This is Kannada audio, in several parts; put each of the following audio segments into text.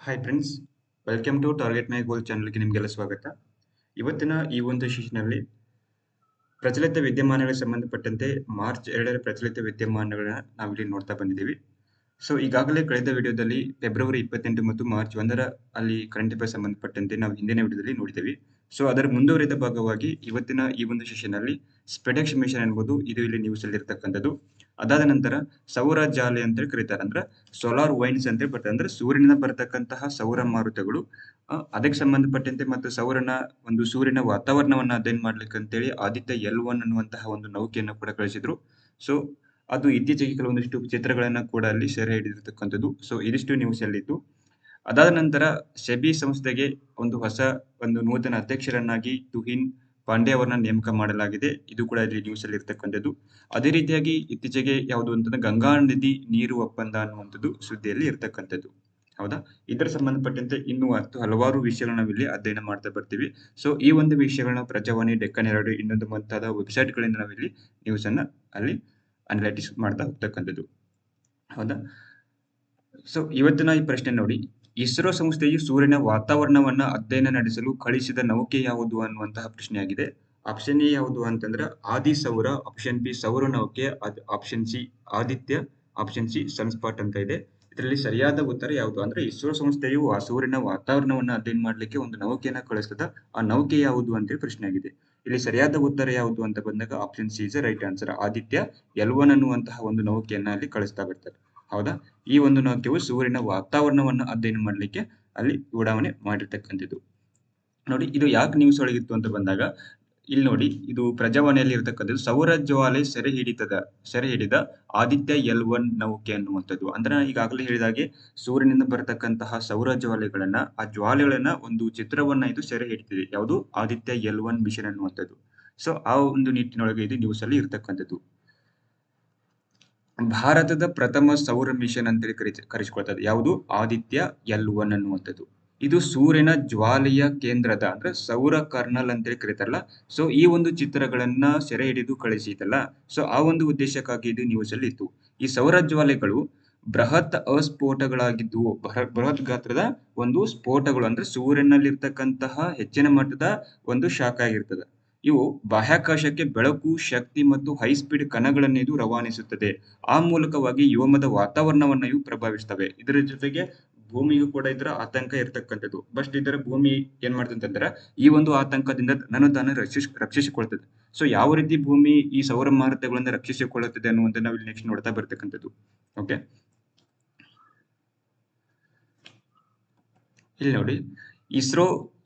Hi friends, welcome to target my goal ಚಾನಲ್ಗೆ ನಿಮಗೆಲ್ಲ ಸ್ವಾಗತ. ಇವತ್ತಿನ ಈ ಒಂದು ಸೆಷನ್ನಲ್ಲಿ ಪ್ರಚಲಿತ ವಿದ್ಯಮಾನಗಳಿಗೆ ಸಂಬಂಧಪಟ್ಟಂತೆ ಮಾರ್ಚ್ 2ರ ಪ್ರಚಲಿತ ವಿದ್ಯಮಾನಗಳನ್ನ ನಾವಿಲ್ಲಿ ನೋಡ್ತಾ ಬಂದಿದ್ದೀವಿ. ಸೊ ಈಗಾಗಲೇ ಕಳೆದ ವಿಡಿಯೋದಲ್ಲಿ ಫೆಬ್ರವರಿ 28 ಮತ್ತು ಮಾರ್ಚ್ 1ರ ಅಲ್ಲಿ ಕರೆಂಟ್ ಅಫೇರ್ಸ್ ಸಂಬಂಧಪಟ್ಟಂತೆ ನಾವು ಹಿಂದಿನ ವಿಡಿಯೋದಲ್ಲಿ ನೋಡಿದ್ದೀವಿ. ಸೊ ಅದರ ಮುಂದುವರಿದ ಭಾಗವಾಗಿ ಇವತ್ತಿನ ಈ ಒಂದು ಸೆಷನ್ನಲ್ಲಿ ಸ್ಪೆಡೆಕ್ಸ್ ಮಿಷನ್ ಎಂಬುದು ಇದು ಇಲ್ಲಿ ನ್ಯೂಸ್ ಅಲ್ಲಿ ಇರ್ತಕ್ಕಂಥದ್ದು. ಅದಾದ ನಂತರ ಸೌರ ಜಾಲೆ ಅಂತ ಕರೀತಾರೆ, ಅಂದ್ರೆ ಸೋಲಾರ್ ವೈನ್ಸ್ ಅಂತ ಬರ್ತಾರೆ, ಅಂದ್ರೆ ಸೂರ್ಯನಿಂದ ಬರತಕ್ಕಂತಹ ಸೌರ ಮಾರುತಗಳು. ಅದಕ್ಕೆ ಸಂಬಂಧಪಟ್ಟಂತೆ ಮತ್ತು ಸೂರ್ಯನ ವಾತಾವರಣವನ್ನ ಅಧ್ಯಯನ ಮಾಡ್ಲಿಕ್ಕೆ ಅಂತೇಳಿ ಆದಿತ್ಯ L1 ಅನ್ನುವಂತಹ ಒಂದು ನೌಕೆಯನ್ನು ಕೂಡ ಕಳಿಸಿದ್ರು. ಸೊ ಅದು ಇತ್ತೀಚೆಗೆ ಕೆಲವೊಂದಿಷ್ಟು ಚಿತ್ರಗಳನ್ನ ಕೂಡ ಅಲ್ಲಿ ಸೆರೆ ಹಿಡಿದಿರ್ತಕ್ಕಂಥದ್ದು. ಸೊ ಇದಿಷ್ಟು ನ್ಯೂಸ್ ಅಲ್ಲಿತ್ತು. ಅದಾದ ನಂತರ ಸೆಬಿ ಸಂಸ್ಥೆಗೆ ಒಂದು ನೂತನ ಅಧ್ಯಕ್ಷರನ್ನಾಗಿ ತುಹಿನ್ ಪಾಂಡೆ ಅವರನ್ನ ನೇಮಕ ಮಾಡಲಾಗಿದೆ. ಇದು ಕೂಡ ಇಲ್ಲಿ ನ್ಯೂಸ್ ಅಲ್ಲಿ ಇರ್ತಕ್ಕಂಥದ್ದು. ಅದೇ ರೀತಿಯಾಗಿ ಇತ್ತೀಚೆಗೆ ಯಾವುದು ಅಂತಂದ್ರೆ ಗಂಗಾ ನದಿ ನೀರು ಒಪ್ಪಂದ ಅನ್ನುವಂಥದ್ದು ಸುದ್ದಿಯಲ್ಲಿ ಇರ್ತಕ್ಕಂಥದ್ದು. ಹೌದಾ, ಇದರ ಸಂಬಂಧಪಟ್ಟಂತೆ ಇನ್ನೂ ಹಲವಾರು ವಿಷಯಗಳನ್ನ ನಾವಿಲ್ಲಿ ಅಧ್ಯಯನ ಮಾಡ್ತಾ ಬರ್ತೀವಿ. ಸೊ ಈ ಒಂದು ವಿಷಯಗಳನ್ನ ಪ್ರಜಾವಾಣಿ, ಡೆಕ್ಕನ್ ಹೆರಾಲ್ಡ್, ಇನ್ನೊಂದು ಮುಂತಾದ ವೆಬ್ಸೈಟ್ ಗಳಿಂದ ನಾವಿಲ್ಲಿ ನ್ಯೂಸ್ ಅನ್ನ ಅಲ್ಲಿ ಅನಲೈಟಿಕ್ಸ್ ಮಾಡ್ತಾ ಹೋಗ್ತಕ್ಕಂಥದ್ದು. ಹೌದಾ, ಸೊ ಇವತ್ತಿನ ಈ ಪ್ರಶ್ನೆ ನೋಡಿ, ಇಸ್ರೋ ಸಂಸ್ಥೆಯು ಸೂರ್ಯನ ವಾತಾವರಣವನ್ನ ಅಧ್ಯಯನ ನಡೆಸಲು ಕಳಿಸಿದ ನೌಕೆ ಯಾವುದು ಅನ್ನುವಂತಹ ಪ್ರಶ್ನೆಯಾಗಿದೆ. ಆಪ್ಷನ್ ಎ ಯಾವುದು ಅಂತಂದ್ರೆ ಆದಿ ಸೌರ, ಆಪ್ಷನ್ ಬಿ ಸೌರ ನೌಕೆ, option C Aditya, option C sunspot ಅಂತ ಇದೆ. ಇದರಲ್ಲಿ ಸರಿಯಾದ ಉತ್ತರ ಯಾವುದು ಅಂದ್ರೆ ಇಸ್ರೋ ಸಂಸ್ಥೆಯು ಆ ಸೂರ್ಯನ ವಾತಾವರಣವನ್ನ ಅಧ್ಯಯನ ಮಾಡ್ಲಿಕ್ಕೆ ಒಂದು ನೌಕೆಯನ್ನ ಕಳಿಸ್ತದ. ಆ ನೌಕೆ ಯಾವುದು ಅಂತೇಳಿ ಪ್ರಶ್ನೆ ಆಗಿದೆ. ಇಲ್ಲಿ ಸರಿಯಾದ ಉತ್ತರ ಯಾವುದು ಅಂತ ಬಂದಾಗ option C is right answer. Aditya L1 ಅನ್ನುವಂತಹ ಒಂದು ನೌಕೆಯನ್ನ ಅಲ್ಲಿ ಕಳಿಸ್ತಾ ಬರ್ತಾರೆ. ಹೌದಾ, ಈ ಒಂದು ನೌಕೆಯು ಸೂರ್ಯನ ವಾತಾವರಣವನ್ನು ಅಧ್ಯಯನ ಮಾಡಲಿಕ್ಕೆ ಅಲ್ಲಿ ಉಡಾವಣೆ ಮಾಡಿರ್ತಕ್ಕಂಥದ್ದು. ನೋಡಿ, ಇದು ಯಾಕೆ ನ್ಯೂಸ್ ಒಳಗಿತ್ತು ಅಂತ ಬಂದಾಗ ಇಲ್ಲಿ ನೋಡಿ, ಇದು ಪ್ರಜಾವಾಣಿಯಲ್ಲಿ ಇರತಕ್ಕಂಥದ್ದು. ಸೌರ ಜ್ವಾಲೆ ಸೆರೆ ಹಿಡಿದ ಆದಿತ್ಯ L1 ನೌಕೆ ಅನ್ನುವಂಥದ್ದು. ಅಂದ್ರೆ ಈಗಾಗಲೇ ಹೇಳಿದಾಗೆ ಸೂರ್ಯನಿಂದ ಬರತಕ್ಕಂತಹ ಸೌರ ಜ್ವಾಲೆಗಳನ್ನ, ಆ ಜ್ವಾಲೆಗಳನ್ನ ಒಂದು ಚಿತ್ರವನ್ನ ಇದು ಸೆರೆ ಹಿಡಿತಿದೆ. ಯಾವುದು? ಆದಿತ್ಯ L1 ಮಿಷನ್ ಅನ್ನುವಂಥದ್ದು. ಸೊ ಆ ಒಂದು ನಿಟ್ಟಿನೊಳಗೆ ಇದು ನ್ಯೂಸ್ ಅಲ್ಲಿ ಇರ್ತಕ್ಕಂಥದ್ದು. ಭಾರತದ ಪ್ರಥಮ ಸೌರ ಮಿಷನ್ ಅಂತೇಳಿ ಕರೆಸಿಕೊಳ್ತದೆ. ಯಾವುದು? ಆದಿತ್ಯ L1 ಅನ್ನುವಂಥದ್ದು. ಇದು ಸೂರ್ಯನ ಜ್ವಾಲೆಯ ಕೇಂದ್ರದ ಅಂದ್ರೆ ಸೌರ ಕರ್ನಲ್ ಅಂತೇಳಿ ಕರೀತಾರಲ್ಲ. ಸೊ ಈ ಒಂದು ಚಿತ್ರಗಳನ್ನ ಸೆರೆ ಹಿಡಿದು ಕಳಿಸಿದಲ್ಲ. ಸೊ ಆ ಒಂದು ಉದ್ದೇಶಕ್ಕಾಗಿ ಇದು ನ್ಯೂಸ್ ಅಲ್ಲಿ ಇತ್ತು. ಈ ಸೌರ ಜ್ವಾಲೆಗಳು ಬೃಹತ್ ಅಸ್ಫೋಟಗಳಾಗಿದ್ದು, ಬೃಹತ್ ಗಾತ್ರದ ಒಂದು ಸ್ಫೋಟಗಳು, ಅಂದ್ರೆ ಸೂರ್ಯನಲ್ಲಿರ್ತಕ್ಕಂತಹ ಹೆಚ್ಚಿನ ಮಟ್ಟದ ಒಂದು ಶಾಖ ಆಗಿರ್ತದೆ. ಇವು ಬಾಹ್ಯಾಕಾಶಕ್ಕೆ ಬೆಳಕು, ಶಕ್ತಿ ಮತ್ತು ಹೈ ಸ್ಪೀಡ್ ಕಣಗಳನ್ನು ಇದು ರವಾನಿಸುತ್ತದೆ. ಆ ಮೂಲಕವಾಗಿ ವ್ಯೋಮದ ವಾತಾವರಣವನ್ನು ಇವು ಪ್ರಭಾವಿಸ್ತವೆ. ಇದರ ಜೊತೆಗೆ ಭೂಮಿಗೂ ಕೂಡ ಇದರ ಆತಂಕ ಇರತಕ್ಕಂಥದ್ದು. ಬಟ್ ಇದರ ಭೂಮಿ ಏನ್ ಮಾಡ್ತಂತಂದ್ರೆ ಈ ಒಂದು ಆತಂಕದಿಂದ ತಾನು ರಕ್ಷಿಸಿಕೊಳ್ತದೆ. ಸೊ ಯಾವ ರೀತಿ ಭೂಮಿ ಈ ಸೌರ ಮಾರುತಗಳಿಂದ ರಕ್ಷಿಸಿಕೊಳ್ಳುತ್ತದೆ ಅನ್ನುವಂಥ ನಾವು ಇಲ್ಲಿ ನೆಕ್ಸ್ಟ್ ನೋಡ್ತಾ ಬರ್ತಕ್ಕಂಥದ್ದು. ಓಕೆ, ಇಲ್ಲಿ ನೋಡಿ, ಇಸ್ರೋ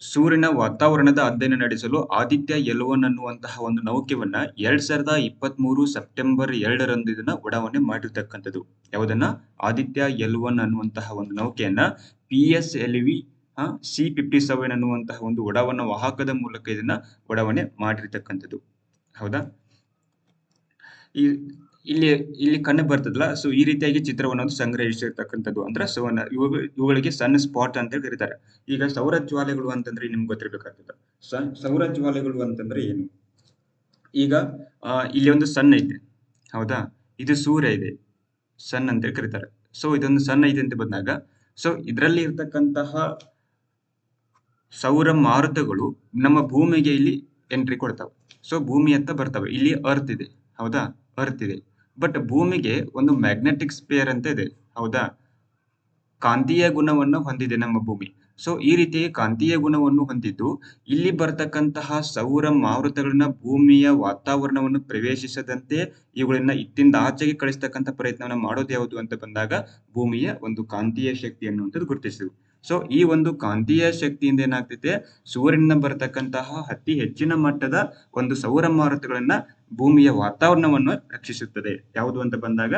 ಸೂರ್ಯನ ವಾತಾವರಣದ ಅಧ್ಯಯನ ನಡೆಸಲು ಆದಿತ್ಯ L1 ಅನ್ನುವಂತಹ ಒಂದು ನೌಕೆಯನ್ನ 2023 ಸೆಪ್ಟೆಂಬರ್ 2ರಂದು ಇದನ್ನ ಉಡಾವಣೆ ಮಾಡಿರ್ತಕ್ಕಂಥದ್ದು. ಯಾವುದನ್ನ? ಆದಿತ್ಯ L1 ಅನ್ನುವಂತಹ ಒಂದು ನೌಕೆಯನ್ನ PSLV C-57 ಅನ್ನುವಂತಹ ಒಂದು ಉಡಾವಣಾ ವಾಹಕದ ಮೂಲಕ ಇದನ್ನ ಉಡಾವಣೆ ಮಾಡಿರ್ತಕ್ಕಂಥದ್ದು. ಹೌದಾ, ಇಲ್ಲಿ ಕಂಡು ಬರ್ತದಲ್ಲ. ಸೊ ಈ ರೀತಿಯಾಗಿ ಚಿತ್ರವನ್ನು ಸಂಗ್ರಹಿಸಿರ್ತಕ್ಕಂಥದ್ದು. ಅಂದ್ರೆ ಇವುಗಳಿಗೆ ಸನ್ ಸ್ಪಾಟ್ ಅಂತ ಕರೀತಾರೆ. ಈಗ ಸೌರ ಜ್ವಾಲೆಗಳು ಅಂತಂದ್ರೆ ನಿಮ್ಗೆ ಗೊತ್ತಿರ್ಬೇಕಾಗ್ತದೆ. ಸೌರ ಜ್ವಾಲೆಗಳು ಅಂತಂದ್ರೆ ಏನು? ಈಗ ಇಲ್ಲಿ ಒಂದು ಸನ್ ಐತೆ, ಹೌದಾ, ಇದು ಸೂರ್ಯ ಇದೆ, ಸನ್ ಅಂತ ಕರೀತಾರೆ. ಸೊ ಇದೊಂದು ಸನ್ ಐತೆ ಅಂತ ಬಂದಾಗ, ಸೊ ಇದರಲ್ಲಿ ಇರ್ತಕ್ಕಂತಹ ಸೌರ ಮಾರುತಗಳು ನಮ್ಮ ಭೂಮಿಗೆ ಇಲ್ಲಿ ಎಂಟ್ರಿ ಕೊಡ್ತಾವೆ. ಸೊ ಭೂಮಿ ಅಂತ ಬರ್ತವೆ. ಇಲ್ಲಿ ಅರ್ತ್ ಇದೆ, ಹೌದಾ, ಅರ್ತ್ ಇದೆ. ಬಟ್ ಭೂಮಿಗೆ ಒಂದು ಮ್ಯಾಗ್ನೆಟಿಕ್ ಸ್ಪೇರ್ ಅಂತ ಇದೆ, ಹೌದಾ, ಕಾಂತೀಯ ಗುಣವನ್ನು ಹೊಂದಿದೆ ನಮ್ಮ ಭೂಮಿ. ಸೊ ಈ ರೀತಿ ಕಾಂತೀಯ ಗುಣವನ್ನು ಹೊಂದಿದ್ದು ಇಲ್ಲಿ ಬರ್ತಕ್ಕಂತಹ ಸೌರ ಮಾರುತಗಳನ್ನ ಭೂಮಿಯ ವಾತಾವರಣವನ್ನು ಪ್ರವೇಶಿಸದಂತೆ ಇವುಗಳನ್ನ ಇತ್ತಿಂದ ಆಚೆಗೆ ಕಳಿಸ್ತಕ್ಕಂಥ ಪ್ರಯತ್ನವನ್ನ ಮಾಡೋದು ಯಾವುದು ಅಂತ ಬಂದಾಗ ಭೂಮಿಯ ಒಂದು ಕಾಂತೀಯ ಶಕ್ತಿ ಅನ್ನುವಂಥದ್ದು ಗುರುತಿಸಿದ್ರು. ಸೊ ಈ ಒಂದು ಕಾಂತೀಯ ಶಕ್ತಿಯಿಂದ ಏನಾಗ್ತೈತೆ, ಸೂರ್ಯನಿಂದ ಬರತಕ್ಕಂತಹ ಅತಿ ಹೆಚ್ಚಿನ ಮಟ್ಟದ ಒಂದು ಸೌರ ಮಾರುತಗಳನ್ನ ಭೂಮಿಯ ವಾತಾವರಣವನ್ನು ರಕ್ಷಿಸುತ್ತದೆ. ಯಾವುದು ಅಂತ ಬಂದಾಗ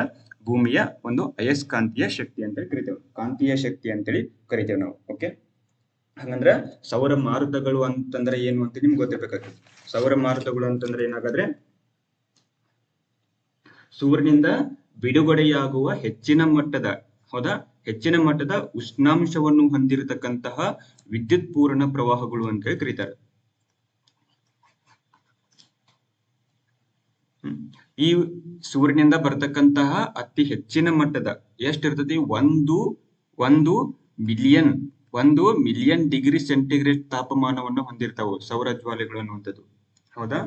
ಭೂಮಿಯ ಒಂದು ಅಯಸ್ಕಾಂತೀಯ ಶಕ್ತಿ ಅಂತ ಕರಿತೇವೆ, ಕಾಂತೀಯ ಶಕ್ತಿ ಅಂತೇಳಿ ಕರಿತೇವೆ ನಾವು. ಓಕೆ, ಹಂಗಂದ್ರೆ ಸೌರ ಮಾರುತಗಳು ಅಂತಂದ್ರೆ ಏನು ಅಂತ ನಿಮ್ಗೆ ಗೊತ್ತಿರ್ಬೇಕಾಗ್ತದೆ. ಸೌರ ಮಾರುತಗಳು ಅಂತಂದ್ರೆ ಏನಾಗಾದ್ರೆ ಸೂರ್ಯನಿಂದ ಬಿಡುಗಡೆಯಾಗುವ ಹೆಚ್ಚಿನ ಮಟ್ಟದ ಉಷ್ಣಾಂಶವನ್ನು ಹೊಂದಿರತಕ್ಕಂತಹ ವಿದ್ಯುತ್ ಪೂರ್ಣ ಪ್ರವಾಹಗಳು ಅಂತ ಹೇಳಿ ಕರೀತಾರೆ. ಈ ಸೂರ್ಯನಿಂದ ಬರ್ತಕ್ಕಂತಹ ಅತಿ ಹೆಚ್ಚಿನ ಮಟ್ಟದ ಎಷ್ಟಿರ್ತತಿ, ಒಂದು ಮಿಲಿಯನ್ 1 ಮಿಲಿಯನ್ ಡಿಗ್ರಿ ಸೆಂಟಿಗ್ರೇಡ್ ತಾಪಮಾನವನ್ನು ಹೊಂದಿರ್ತಾವೆ ಸೌರ ಜ್ವಾಲೆಗಳು ಅನ್ನುವಂಥದ್ದು. ಹೌದಾ?